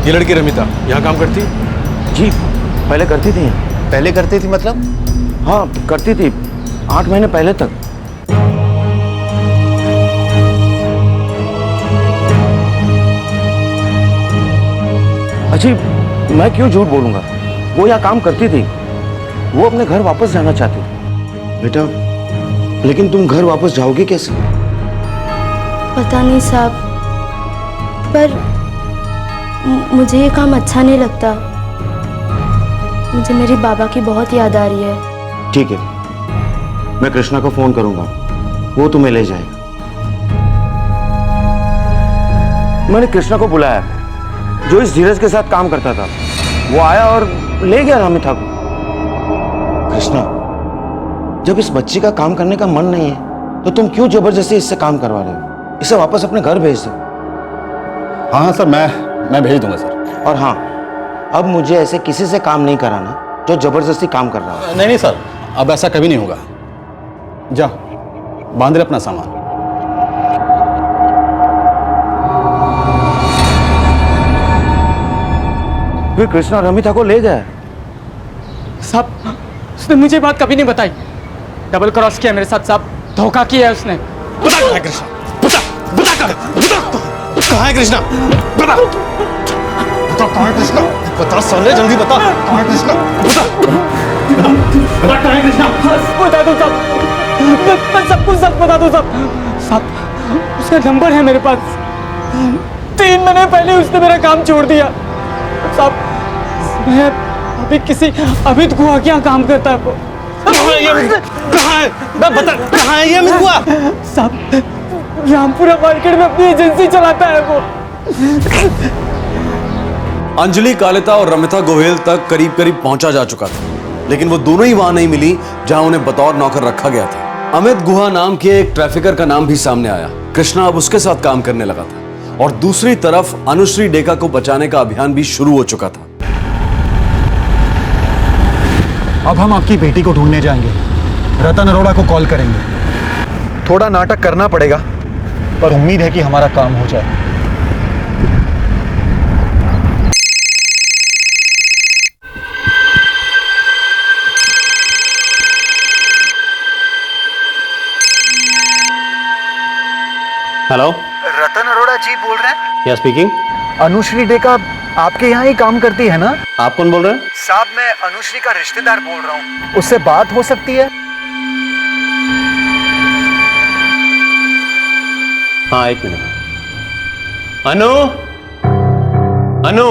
ये लड़की रमिता यहाँ काम करती? जी पहले करती थी। पहले करती थी मतलब? हाँ करती थी, 8 महीने पहले तक। अजी मैं क्यों झूठ बोलूंगा, वो यहाँ काम करती थी। वो अपने घर वापस जाना चाहती थी। बेटा लेकिन तुम घर वापस जाओगे कैसे? पता नहीं साहब, पर मुझे ये काम अच्छा नहीं लगता। मुझे मेरी बाबा की बहुत याद आ रही है। ठीक है, मैं कृष्णा को फोन करूंगा, वो तुम्हें ले जाएगा। मैंने कृष्णा को बुलाया, जो इस धीरज के साथ काम करता था। वो आया और ले गया रमिता को। कृष्णा, जब इस बच्ची का काम करने का मन नहीं है तो तुम क्यों जबरदस्ती इससे काम करवा रहे हो? इसे वापस अपने घर भेज दो। हाँ सर, मैं भेज दूंगा सर। और हाँ, अब मुझे ऐसे किसी से काम नहीं कराना जो जबरदस्ती काम कर रहा हो। नहीं सर, अब ऐसा कभी नहीं होगा। जा, बांध ले अपना सामान। फिर कृष्णा रमिता को ले गया। साहब, उसने मुझे बात कभी नहीं बताई। डबल क्रॉस किया मेरे साथ साहब, धोखा किया है उसने। बता कहाँ है कृष्णा? बता कहाँ है कृष्णा? बता कहाँ है कृष्णा? बता साले, जल्दी बता कहाँ है कृष्णा? बता कहाँ है कृष्णा? बता दो साहब, मैं सब कुछ सच बता दो साहब। उसका नंबर है मेरे पास। 3 महीने पहले उसने मेरा काम छोड़ दिया साहब। मैं अभी किसी अमित गुहा के यहाँ काम करता है। कहाँ है? बता कहाँ है ये अमित गुहा? साहब, रामपुरा मार्केट में अपनी एजेंसी चलाता है वो। अंजलि कालिता और रमिता गोहेल तक करीब करीब पहुंचा जा चुका था, लेकिन वो दोनों ही वहां नहीं मिली जहां उन्हें बतौर नौकर रखा गया था। अमित गुहा नाम के एक ट्रैफिकर का नाम भी सामने आया। कृष्णा अब उसके साथ काम करने लगा था और दूसरी तरफ अनुश्री डेका को बचाने का अभियान भी शुरू हो चुका था। अब हम आपकी बेटी को ढूंढने जाएंगे, रतन अरोड़ा को कॉल करेंगे। थोड़ा नाटक करना पड़ेगा, पर उम्मीद है कि हमारा काम हो जाए। हेलो, रतन अरोड़ा जी बोल रहे हैं? या स्पीकिंग। अनुश्री डेका आपके यहाँ ही काम करती है ना? आप कौन बोल रहे हैं? साहब, मैं अनुश्री का रिश्तेदार बोल रहा हूँ। उससे बात हो सकती है? हाँ, 1 मिनट। अनु, अनु।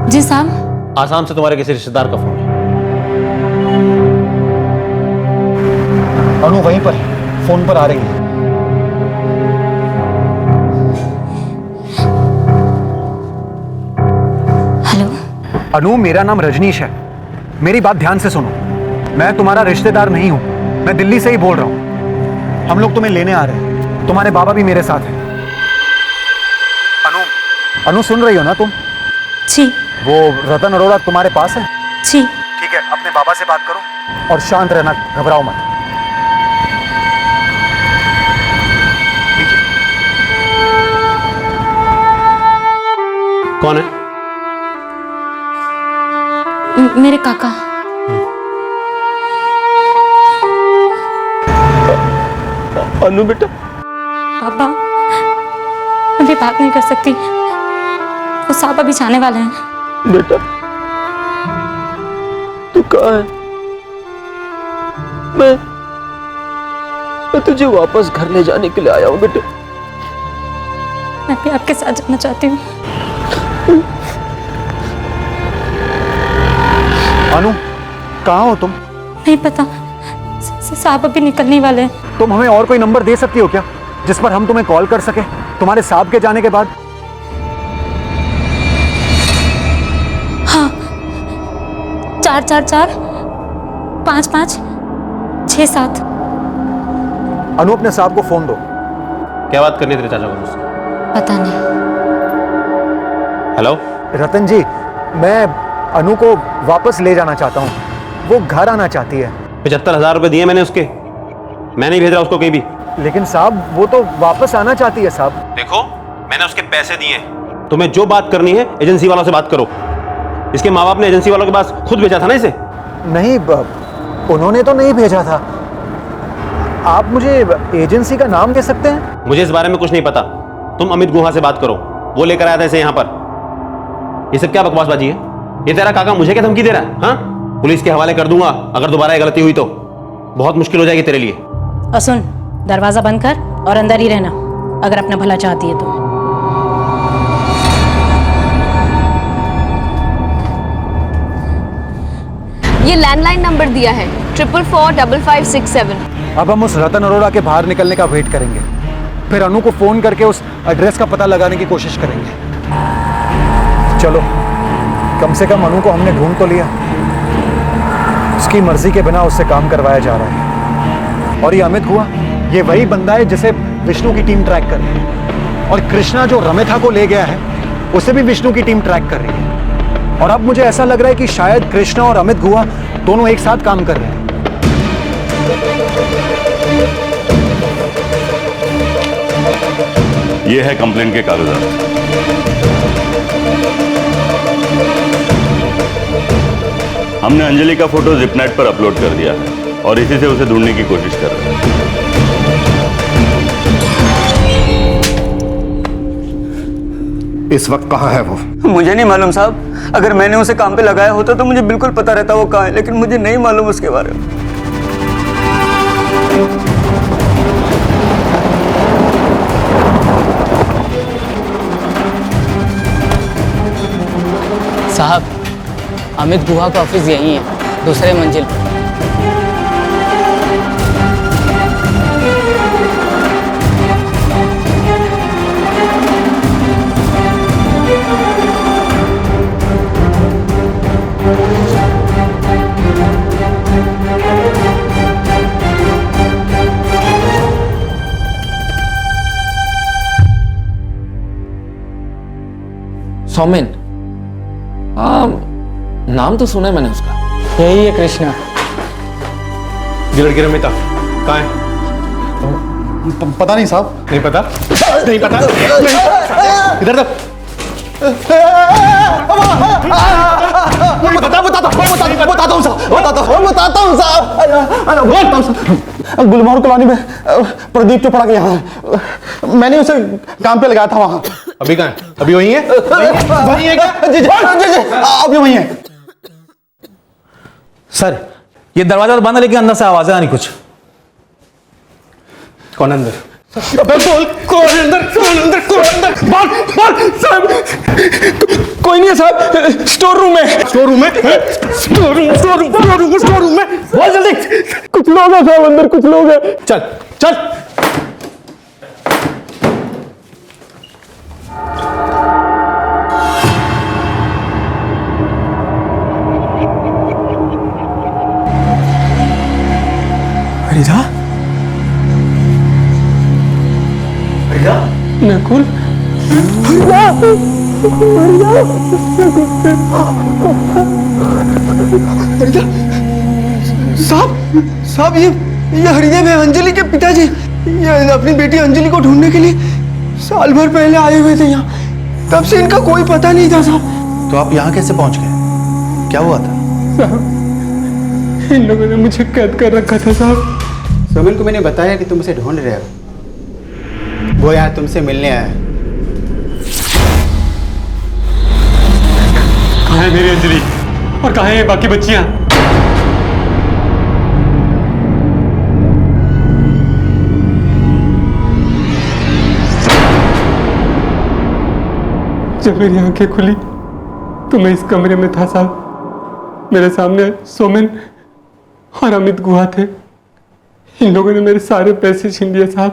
जी साहब। आसाम से तुम्हारे किसी रिश्तेदार का फोन है। अनु वहीं पर है, फोन पर आ रही है। हेलो। अनु, मेरा नाम रजनीश है। मेरी बात ध्यान से सुनो। मैं तुम्हारा रिश्तेदार नहीं हूं, मैं दिल्ली से ही बोल रहा हूं। हम लोग तुम्हें लेने आ रहे हैं, तुम्हारे बाबा भी मेरे साथ हैं। अनु, सुन रही हो ना तुम? जी। वो रतन अरोड़ा तुम्हारे पास है? जी। ठीक है, अपने बाबा से बात करो और शांत रहना, घबराओ मत। कौन है? मेरे काका। अनु बेटा। पापा, अभी बात नहीं कर सकती, वो साहब अभी जाने वाले हैं। बेटा, तू कहाँ है? मैं तुझे वापस घर ले जाने के लिए आया हूँ बेटा। मैं भी आपके साथ जाना चाहती हूँ। अनु, कहाँ हो तुम? नहीं पता, साहब अभी निकलने वाले हैं। तुम हमें और कोई नंबर दे सकती हो क्या, जिस पर हम तुम्हें कॉल कर सके तुम्हारे साहब के जाने के बाद? हाँ, 444 55 67। अनु, अपने साहब को फोन दो। क्या बात करनी है तेरे चाचा को मुझसे? पता नहीं। हेलो। रतन जी, मैं अनु को वापस ले जाना चाहता हूँ। वो घर आना चाहती है। 75,000 रुपए दिए मैंने उसके। मैं नहीं भेज रहा उसको कहीं भी। लेकिन साहब, वो तो वापस आना चाहती है साहब। देखो, मैंने उसके पैसे दिए। तुम्हें जो बात करनी है एजेंसी वालों से बात करो। इसके माँ बाप ने एजेंसी वालों के पास खुद भेजा था ना इसे। नहीं, उन्होंने तो नहीं भेजा था। आप मुझे एजेंसी का नाम दे सकते हैं? मुझे इस बारे में कुछ नहीं पता। तुम अमित गुहा से बात करो, वो लेकर आया था इसे यहाँ पर। ये सब क्या बकवासबाजी है? ये तेरा काका मुझे क्या धमकी दे रहा है? हाँ, पुलिस के हवाले कर दूंगा अगर दोबारा ये गलती हुई तो। बहुत मुश्किल हो जाएगी तेरे लिए। और सुन, दरवाजा बंद कर और अंदर ही रहना, अगर अपना भला चाहती है तो। ये लैंडलाइन नंबर दिया है 444567। अब हम उस रतन अरोड़ा के बाहर निकलने का वेट करेंगे, फिर अनु को फोन करके उस एड्रेस का पता लगाने की कोशिश करेंगे। चलो, कम से कम अनु को हमने ढूंढ तो लिया। उसकी मर्जी के बिना उससे काम करवाया जा रहा है। और ये अमित हुआ, ये वही बंदा है जिसे विष्णु की टीम ट्रैक कर रही है। और कृष्णा जो रमेथा को ले गया है, उसे भी विष्णु की टीम ट्रैक कर रही है। और अब मुझे ऐसा लग रहा है कि शायद कृष्णा और अमित गुहा दोनों एक साथ काम कर रहे हैं। ये है कंप्लेंट के कागजात। हमने अंजलि का फोटो जिपनेट पर अपलोड कर दिया है और इसी से उसे ढूंढने की कोशिश कर रहे हैं। इस वक्त कहाँ है वो? मुझे नहीं मालूम साहब। अगर मैंने उसे काम पे लगाया होता तो मुझे बिल्कुल पता रहता वो कहाँ है, लेकिन मुझे नहीं मालूम उसके बारे में। साहब, अमित गुहा का ऑफिस यहीं है, दूसरे मंजिल पर। सौमेन, हाँ नाम तो सुना है मैंने उसका। यही है कृष्णा। ये लड़की रमिता कहाँ है? पता नहीं साहब। नहीं पता? नहीं पता? इधर तक। बताता हूँ साहब। गुलमोहर कॉलोनी में प्रदीप चोपड़ा के यहाँ मैंने उसे काम पे लगाया था वहाँ। अभी कहाँ है? अभी वहीं है? वहीं है क्या? जी अभी वहीं है। सर, ये दरवाजा तो बंद है लेकिन अंदर से आवाजें आ रही कुछ। कौन अंदर? अबे बोल, कौन अंदर? कौन अंदर? कौन अंदर? बोल साहब। कोई नहीं है साहब, स्टोर रूम में। स्टोर रूम में? स्टोर रूम में। बोल जल्दी। कुछ लोग हैं साहब अंदर, कुछ लोग हैं। चल चल। हरिदा? नकुल? साहब ये हरिदेव है, अंजलि के पिताजी। ये अपनी बेटी अंजलि को ढूंढने के लिए साल भर पहले आए हुए थे यहाँ। तब से इनका कोई पता नहीं था साहब। तो आप यहाँ कैसे पहुँच गए? क्या हुआ था? साहब, इन लोगों ने मुझे कैद कर रखा था साहब। सोमेन को मैंने बताया कि तुम उसे ढूंढ रहे हो। वो यहाँ तुमसे मिलने आया है। कहाँ है मेरी अंजलि? और कहाँ है बाकी बच्चियां? जब मेरी आंखें खुली तो मैं इस कमरे में था साहब। मेरे सामने सोमेन और अमित गुहा थे। इन लोगों ने मेरे सारे पैसे छीन लिए साहब।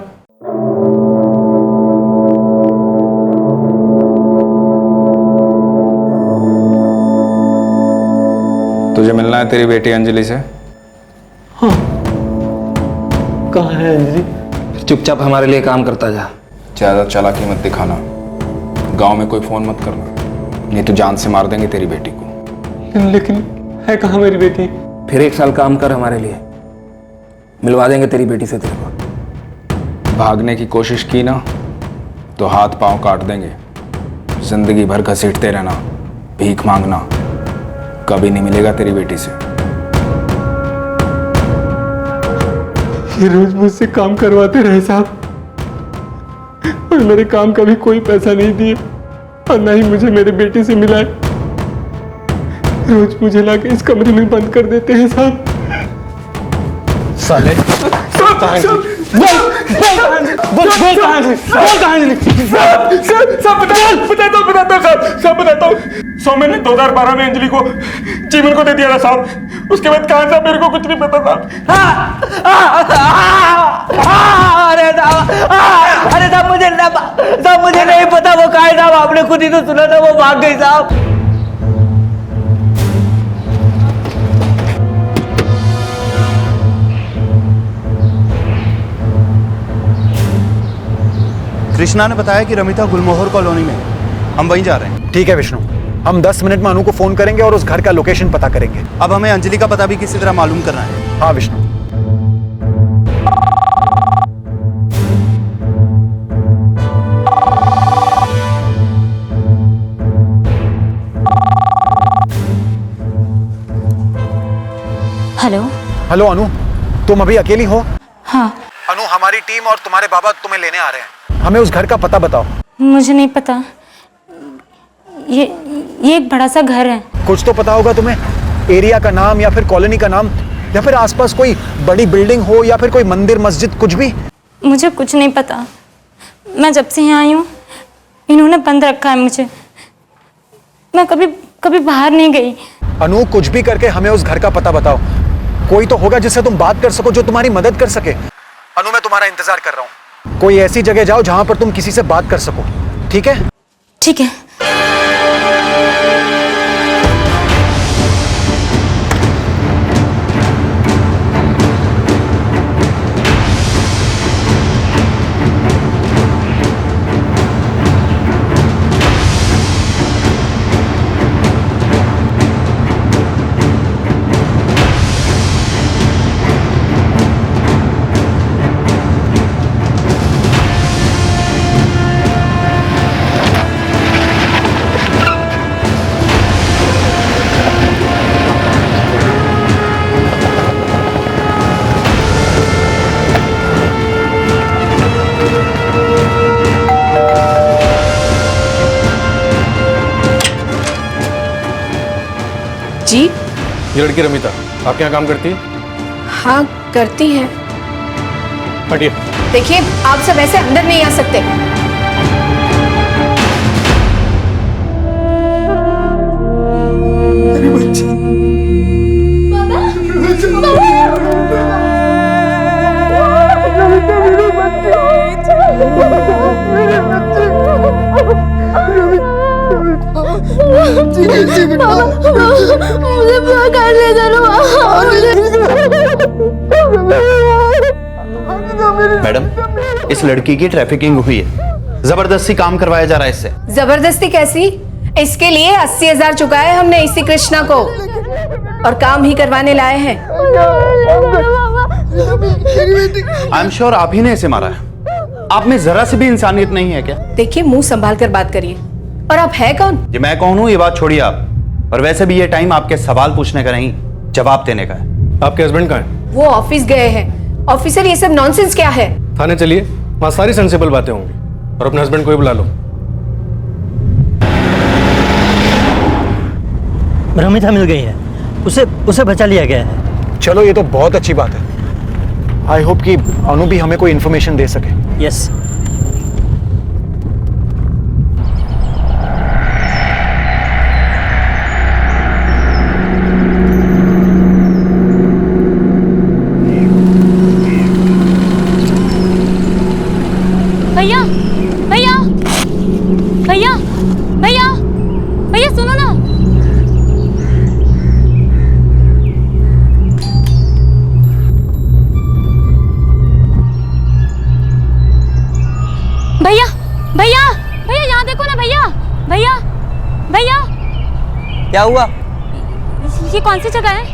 तुझे मिलना है तेरी बेटी अंजलि से? हाँ। कहाँ है अंजलि? चुपचाप हमारे लिए काम करता जा। ज्यादा चालाकी मत दिखाना। गांव में कोई फोन मत करना, नहीं तो जान से मार देंगे तेरी बेटी को। लेकिन है कहाँ मेरी बेटी? फिर 1 साल काम कर हमारे लिए, मिलवा देंगे तेरी बेटी से तेरे को। भागने की कोशिश की ना तो हाथ पांव काट देंगे। जिंदगी भर घसीटते रहना, भीख मांगना, कभी नहीं मिलेगा तेरी बेटी से। ये रोज मुझसे काम करवाते रहे साहब, और मेरे काम का भी कोई पैसा नहीं दिए और ना ही मुझे मेरे बेटे से मिला है। रोज मुझे लाके इस कमरे में बंद कर देते हैं साहब। साले सब बताता हूँ। सौम्य ने 2012 में अंजलि को जीवन को दे दिया था साहब। उसके बाद कहाँ साहब मेरे को कुछ नहीं पता साहब। अरे साहब मुझे नहीं पता वो कहाँ है साहब। आपने खुद ही तो सुना था वो भाग गई साहब। कृष्णा ने बताया कि रमिता गुलमोहर कॉलोनी में है। हम वहीं जा रहे हैं। ठीक है विष्णु, हम 10 मिनट में अनु को फोन करेंगे और उस घर का लोकेशन पता करेंगे। अब हमें अंजलि का पता भी किसी तरह मालूम करना है। हाँ विष्णु। हेलो। हेलो अनु, तुम अभी अकेली हो? हाँ। अनु, हमारी टीम और तुम्हारे बाबा तुम्हें लेने आ रहे हैं। हमें उस घर का पता बताओ। मुझे नहीं पता। ये एक बड़ा सा घर है। कुछ तो पता होगा तुम्हें, एरिया का नाम या फिर कॉलोनी का नाम, या फिर आसपास कोई बड़ी बिल्डिंग हो या फिर कोई मंदिर मस्जिद, कुछ भी? मुझे कुछ नहीं पता। मैं जब से यहाँ आई हूँ इन्होंने बंद रखा है मुझे। मैं कभी बाहर नहीं गई। अनु, कुछ भी करके हमें उस घर का पता बताओ। कोई तो होगा जिससे तुम बात कर सको, जो तुम्हारी मदद कर सके। अनु, मैं तुम्हारा इंतजार कर रहा हूँ। कोई ऐसी जगह जाओ जहां पर तुम किसी से बात कर सको, ठीक है? ठीक है। जी? ये लड़की रमिता आपके यहाँ काम करती है? हाँ करती है। हटिए। देखिए आप सब ऐसे अंदर नहीं आ सकते। मेरी बच्ची। मुझे पकड़ ले मैडम, इस लड़की की ट्रैफिकिंग हुई है। जबरदस्ती काम करवाया जा रहा है इससे। जबरदस्ती कैसी? इसके लिए 80,000 चुकाए हमने इसी कृष्णा को, और काम ही करवाने लाए हैं। आई एम श्योर आप ही ने इसे मारा है। आप में जरा सी भी इंसानियत नहीं है क्या? देखिए मुंह संभाल कर बात करिए। और आप है कौन? जी मैं कौन हूँ ये बात छोड़िए आप, और वैसे भी ये टाइम आपके सवाल पूछने का नहीं, जवाब देने का है। आपके हस्बैंड कहाँ हैं? वो ऑफिस गए हैं। ऑफिसर ये सब नॉनसेंस क्या है? थाने चलिए, वहाँ सारी सेंसिबल बातें होंगी, और अपने हस्बैंड को ही बुला लो। रमिता मिल गई है, उसे बचा लिया गया है। चलो ये तो बहुत अच्छी बात है। आई होप कि अनु भी हमें कोई इन्फॉर्मेशन दे सके। यस। भैया भैया भैया भैया भैया सुनो ना। भैया भैया भैया यहाँ देखो ना भैया भैया भैया। क्या हुआ? ये कौन सी जगह है?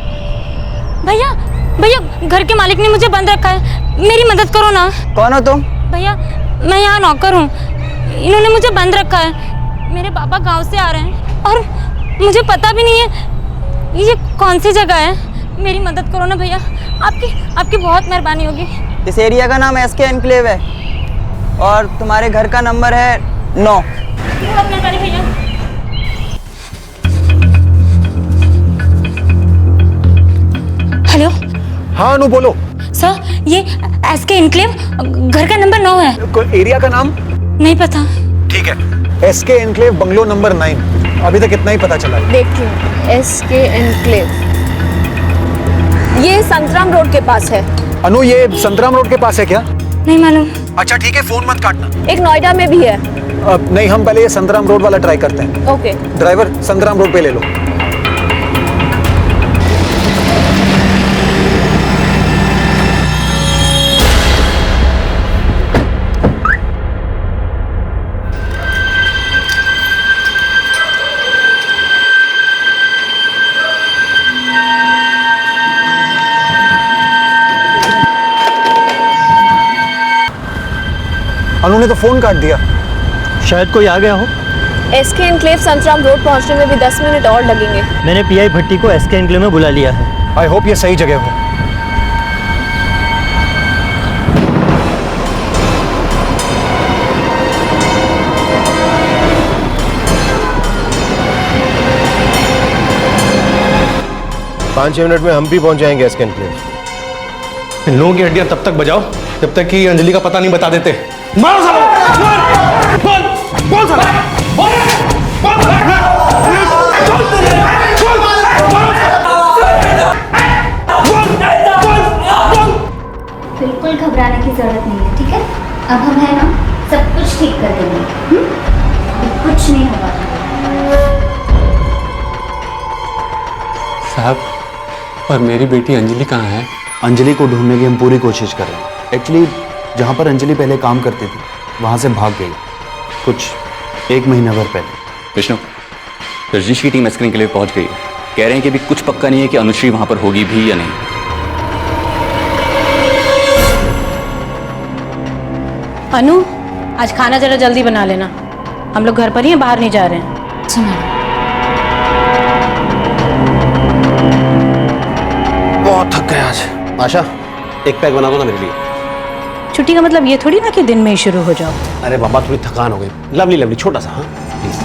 भैया भैया घर के मालिक ने मुझे बंद रखा है, मेरी मदद करो ना। कौन हो तुम? भैया मैं यहाँ नौकर हूँ, इन्होंने मुझे बंद रखा है। मेरे पापा गांव से आ रहे हैं और मुझे पता भी नहीं है ये कौन सी जगह है। मेरी मदद करो ना भैया, आपकी बहुत मेहरबानी होगी। इस एरिया का नाम एसके एनक्लेव है और तुम्हारे घर का नंबर है 9। बहुत मेहरबानी भैया। हेलो। हाँ अनु बोलो। सर ये एसके इनक्लेव, घर का नंबर 9 है। कोई एरिया का नाम नहीं पता। ठीक है, एसके एनक्लेव बंगलो नंबर 9। अभी तक इतना ही पता चला है। देखती हूँ, एसके एनक्लेव, ये संतराम रोड के पास है। अनु, ये संतराम रोड के पास है क्या? नहीं मालूम। अच्छा ठीक है, फोन मत काटना। एक नोएडा में भी है। नहीं, हम पहले ये संतराम रोड वाला ट्राई करते हैं। ओके। ड्राइवर, संतराम रोड पे ले लो। अनु ने तो फोन काट दिया। शायद कोई आ गया हो। एसके एनक्लेव संतराम रोड पहुंचने में भी 10 मिनट और लगेंगे। मैंने पीआई भट्टी को एसके एनक्लेव में बुला लिया है। आई होप ये सही जगह हो। पाँच 6 मिनट में हम भी पहुंच जाएंगे एसके एनक्लेव। इन लोगों की हड्डियां तब तक बजाओ जब तक कि अंजलि का पता नहीं बता देते। मारो साला! बोल साला! बिल्कुल घबराने की जरूरत नहीं है, ठीक है? अब हम है ना, सब कुछ ठीक कर देंगे। कुछ नहीं होगा। साहब, और मेरी बेटी अंजलि कहाँ है? अंजलि को ढूंढने की हम पूरी कोशिश कर रहे हैं। एक्चुअली जहाँ पर अंजलि पहले काम करती थी वहाँ से भाग गई कुछ 1 महीना भर पहले। विष्णु, रजनीश की टीम स्क्रीन के लिए पहुंच गई है। कह रहे हैं कि अभी कुछ पक्का नहीं है कि अनुश्री वहां पर होगी भी या नहीं। अनु, आज खाना जरा जल्दी बना लेना, हम लोग घर पर ही हैं, बाहर नहीं जा रहे हैं। सुना। बहुत थक गए आज। आशा, एक पैक बना दो ना मेरे लिए। छुट्टी का मतलब ये थोड़ी ना कि दिन में ही शुरू हो जाओ। अरे बाबा, थोड़ी थकान हो गई। लवली लवली छोटा सा। हाँ प्लीज।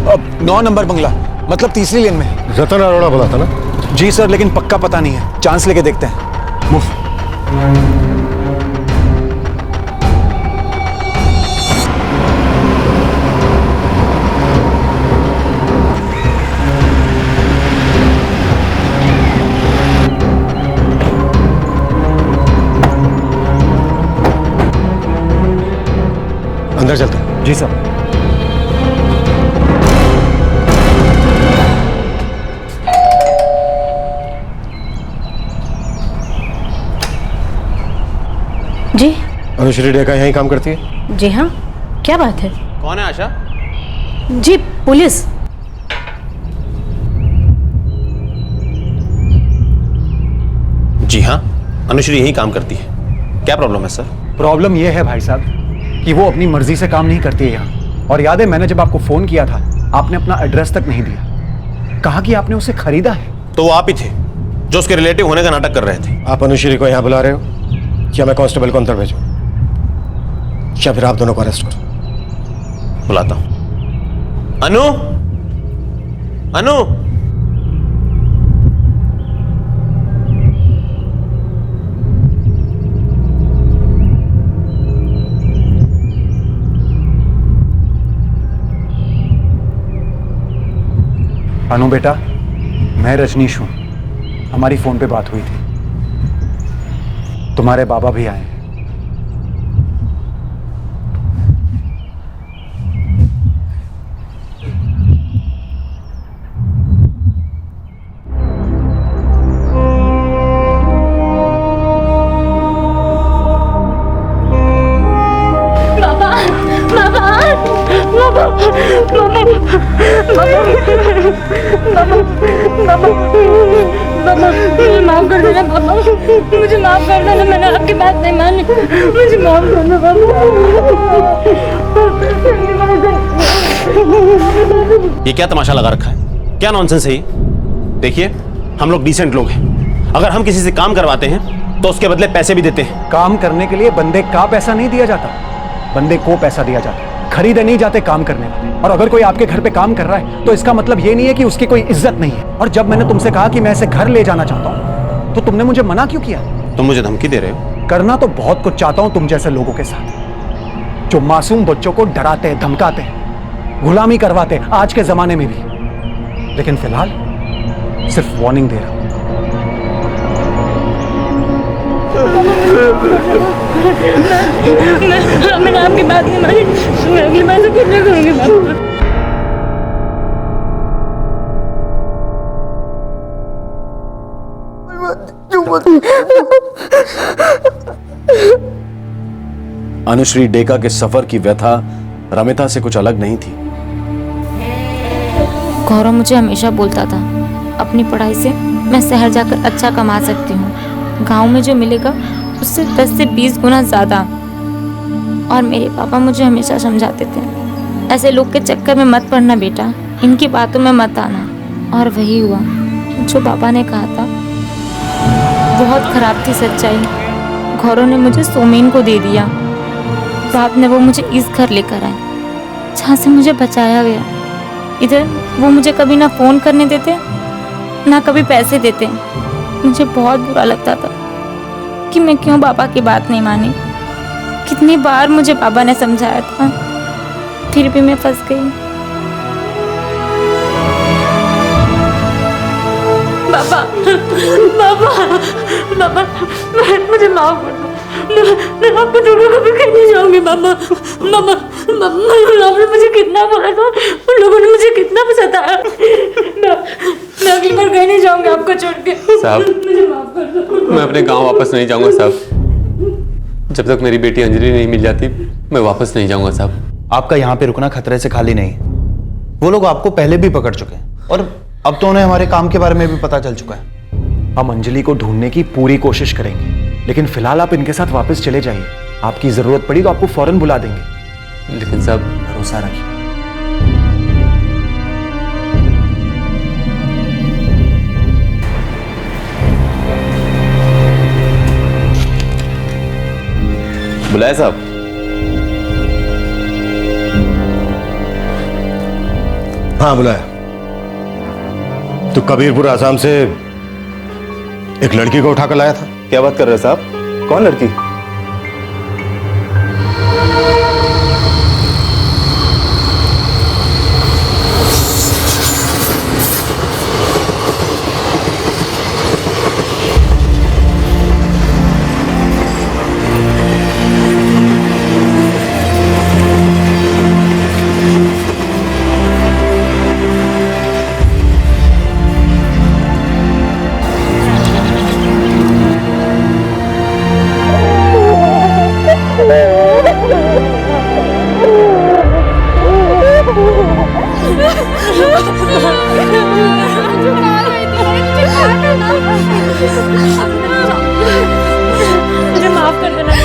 अब 9 नंबर बंगला, मतलब तीसरी लेन में। रतन अरोड़ा बोला था ना? जी सर, लेकिन पक्का पता नहीं है। चांस लेके देखते हैं। मूव। अंदर चलते हैं। जी सर। जी। अनुश्री डेका यहीं काम करती है? जी हाँ, क्या बात है? कौन है आशा? जी, पुलिस। जी हाँ, अनुश्री यहीं काम करती है। क्या प्रॉब्लम है सर? प्रॉब्लम यह है भाई साहब कि वो अपनी मर्जी से काम नहीं करती है यहाँ। और याद है, मैंने जब आपको फोन किया था, आपने अपना एड्रेस तक नहीं दिया। कहा कि आपने उसे खरीदा है। तो वो आप ही थे जो उसके रिलेटिव होने का नाटक कर रहे थे। आप अनुश्री को यहाँ बुला रहे हो या मैं कांस्टेबल को अंदर भेजूं या फिर आप दोनों को अरेस्ट करो? बुलाता हूं। अनु, अनु, अनु बेटा, मैं रजनीश हूं। हमारी फोन पे बात हुई थी। तुम्हारे बाबा भी आए हैं। मुझे माफ कर देना पापा, मुझे माफ कर देना। मैंने आपकी बात नहीं मानी, मुझे माफ कर दो पापा। ये क्या तमाशा लगा रखा है? क्या नॉनसेंस है ये? देखिए, हम लोग डिसेंट लोग हैं। अगर हम किसी से काम करवाते हैं तो उसके बदले पैसे भी देते। काम करने के लिए बंदे का पैसा नहीं दिया जाता, बंदे को पैसा दिया जाता। खरीदे नहीं जाते काम करने वाले। और अगर कोई आपके घर पे काम कर रहा है तो इसका मतलब ये नहीं है कि उसकी कोई इज्जत नहीं है। और जब मैंने तुमसे कहा कि मैं इसे घर ले जाना चाहता हूं तो तुमने मुझे मना क्यों किया? तुम मुझे धमकी दे रहे हो? करना तो बहुत कुछ चाहता हूं तुम जैसे लोगों के साथ, जो मासूम बच्चों को डराते धमकाते, गुलामी करवाते, आज के जमाने में भी। लेकिन फिलहाल सिर्फ वार्निंग दे रहा हूं। मैंने आपकी बात नहीं मानी, मैं अगली बार से कुछ नहीं करूंगी बाबा। अनुश्री डेका के सफर की व्यथा रमिता से कुछ अलग नहीं थी। गौरव मुझे हमेशा बोलता था अपनी पढ़ाई से मैं शहर जाकर अच्छा कमा सकती हूँ, गांव में जो मिलेगा उससे 10 से 20 गुना ज़्यादा। और मेरे पापा मुझे हमेशा समझाते थे ऐसे लोग के चक्कर में मत पड़ना बेटा, इनकी बातों में मत आना। और वही हुआ जो पापा ने कहा था। बहुत ख़राब थी सच्चाई। गौरव ने मुझे सोमेन को दे दिया। बाद में वो मुझे इस घर लेकर आए जहाँ से मुझे बचाया गया। इधर वो मुझे कभी ना फ़ोन करने देते ना कभी पैसे देते। मुझे बहुत बुरा लगता था कि मैं क्यों पापा की बात नहीं मानी। कितनी बार मुझे पापा ने समझाया था, फिर भी मैं फंस गई। पापा पापा पापा मुझे माफ कर दो। मैं आपको छोड़कर कभी कहीं नहीं जाऊंगी। पापा पापा आपने मुझे कितना बोला था, उन लोगों ने मुझे कितना सताया। मैं अगली बार कहीं नहीं जाऊंगी आपको छोड़ के। साहब मुझे माफ कर दो। मैं अपने गांव वापस नहीं जाऊंगा साहब। जब तक मेरी बेटी अंजलि नहीं मिल जाती मैं वापस नहीं जाऊंगा साहब। आपका यहाँ पे रुकना खतरे से खाली नहीं है। वो लोग आपको पहले भी पकड़ चुके हैं और अब तो उन्हें हमारे काम के बारे में भी पता चल चुका है। हम अंजलि को ढूंढने की पूरी कोशिश करेंगे, लेकिन फिलहाल आप इनके साथ वापस चले जाइए। आपकी जरूरत पड़ी तो आपको फौरन बुला देंगे। लेकिन साहब भरोसा रखिए। बुलाया साहब? हाँ बुलाया। तो कबीरपुर आसाम से एक लड़की को उठाकर लाया था। क्या बात कर रहे हैं साहब? कौन लड़की? मुझे माफ कर देना।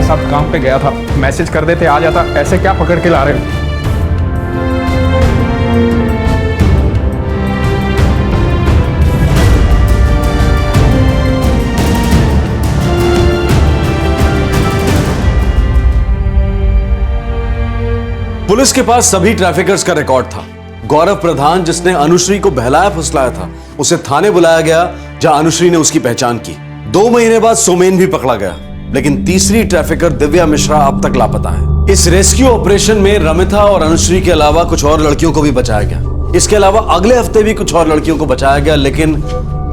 साहब काम पे गया था, मैसेज कर देते आ जाता, ऐसे क्या पकड़ के ला रहे हो? पुलिस के पास सभी ट्रैफिकर्स का रिकॉर्ड था। गौरव प्रधान जिसने अनुश्री को बहलाया फुसलाया था उसे थाने बुलाया गया जहां अनुश्री ने उसकी पहचान की। 2 महीने बाद सोमेन भी पकड़ा गया, लेकिन तीसरी ट्रैफिकर दिव्या मिश्रा अब तक लापता है। इस रेस्क्यू ऑपरेशन में रमिता और अनुश्री के अलावा कुछ और लड़कियों को भी बचाया गया। इसके अलावा अगले हफ्ते भी कुछ और लड़कियों को बचाया गया, लेकिन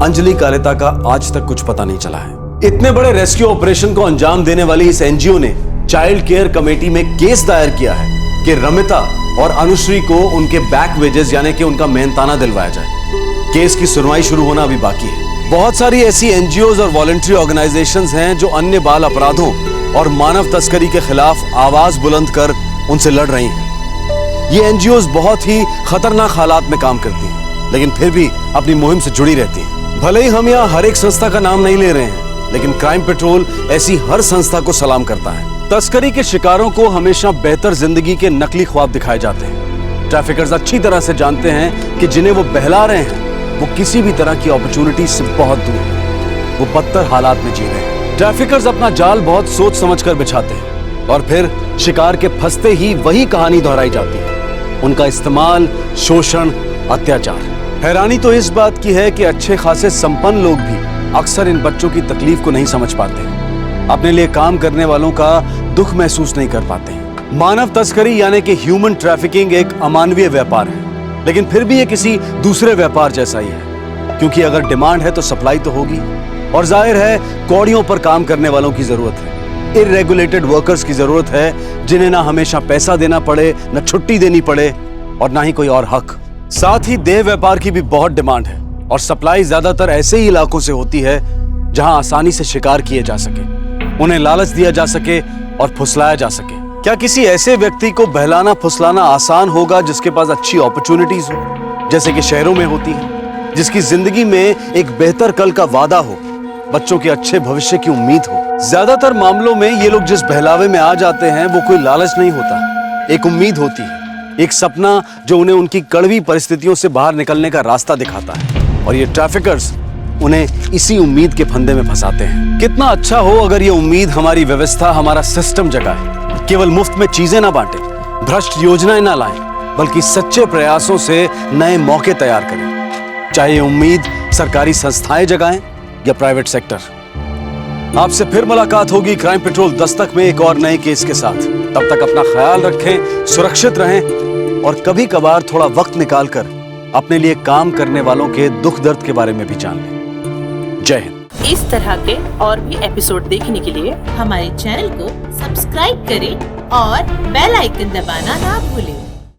अंजलि कालेता का आज तक कुछ पता नहीं चला है। इतने बड़े रेस्क्यू ऑपरेशन को अंजाम देने वाली इस एनजीओ ने चाइल्ड केयर कमेटी में केस दायर किया है कि रमिता और अनुश्री को उनके बैक वेजेस यानी कि उनका मेहनताना दिलवाया जाए। केस की सुनवाई शुरू होना अभी बाकी है। बहुत सारी ऐसी एनजीओज और वॉलंटरी ऑर्गेनाइजेशंस हैं जो अन्य बाल अपराधों और मानव तस्करी के खिलाफ आवाज बुलंद कर उनसे लड़ रही हैं। ये एनजीओज बहुत ही खतरनाक हालात में काम करती हैं, लेकिन फिर भी अपनी मुहिम से जुड़ी रहती हैं। भले ही हम यहाँ हर एक संस्था का नाम नहीं ले रहे हैं, लेकिन क्राइम पेट्रोल ऐसी हर संस्था को सलाम करता है। तस्करी के शिकारों को हमेशा बेहतर जिंदगी के नकली ख्वाब दिखाए जाते हैं। ट्रैफिकर्स अच्छी तरह से जानते हैं कि जिन्हें वो बहला रहे हैं वो किसी भी तरह की अपॉर्चुनिटी से बहुत दूर है। वो बदतर हालात में जी रहे हैं। ट्रैफिकर्स अपना जाल बहुत सोच समझकर बिछाते हैं और फिर शिकार के फंसते ही वही कहानी दोहराई जाती है। उनका इस्तेमाल, शोषण, अत्याचार। हैरानी तो इस बात की है कि अच्छे खासे संपन्न लोग भी अक्सर इन बच्चों की तकलीफ को नहीं समझ पाते, अपने लिए काम करने वालों का दुख महसूस नहीं कर पाते। मानव तस्करी यानी कि ह्यूमन ट्रैफिकिंग एक अमानवीय व्यापार है, लेकिन फिर भी ये किसी दूसरे व्यापार जैसा ही है, क्योंकि अगर डिमांड है तो सप्लाई तो होगी, और जाहिर है कौड़ियों पर काम करने वालों की जरूरत है। इररेगुलेटेड वर्कर्स की जरूरत है जिन्हें ना हमेशा पैसा देना पड़े, न छुट्टी देनी पड़े और ना ही कोई और हक। साथ ही देह व्यापार की भी बहुत डिमांड है और सप्लाई ज्यादातर ऐसे ही इलाकों से होती है जहां आसानी से शिकार किए जा सके, उन्हें लालच दिया जा सके और फुसलाया जा सके। क्या किसी ऐसे व्यक्ति को बहलाना फुसलाना आसान होगा जिसके पास अच्छी अपॉर्चुनिटीज हो, जैसे कि शहरों में होती है, जिसकी जिंदगी में एक बेहतर कल का वादा हो, बच्चों के अच्छे भविष्य की उम्मीद हो? ज्यादातर मामलों में ये लोग जिस बहलावे में आ जाते हैं वो कोई लालच नहीं होता, एक उम्मीद होती है, एक सपना जो उन्हें उनकी कड़वी परिस्थितियों से बाहर निकलने का रास्ता दिखाता है। और ये ट्रैफिकर्स उन्हें इसी उम्मीद के फंदे में फंसाते हैं। कितना अच्छा हो अगर ये उम्मीद हमारी व्यवस्था, हमारा सिस्टम जगाए, केवल मुफ्त में चीजें ना बांटे, भ्रष्ट योजनाएं ना लाएं, बल्कि सच्चे प्रयासों से नए मौके तैयार करें। चाहे ये उम्मीद सरकारी संस्थाएं जगाएं या प्राइवेट सेक्टर। आपसे फिर मुलाकात होगी क्राइम पेट्रोल दस्तक में एक और नए केस के साथ। तब तक अपना ख्याल रखें, सुरक्षित रहें और कभी कभार थोड़ा वक्त निकालकर अपने लिए काम करने वालों के दुख दर्द के बारे में भी जान लें। जय हिंद। इस तरह के और भी एपिसोड देखने के लिए हमारे चैनल को सब्सक्राइब करें और बेल आइकन दबाना ना भूलें।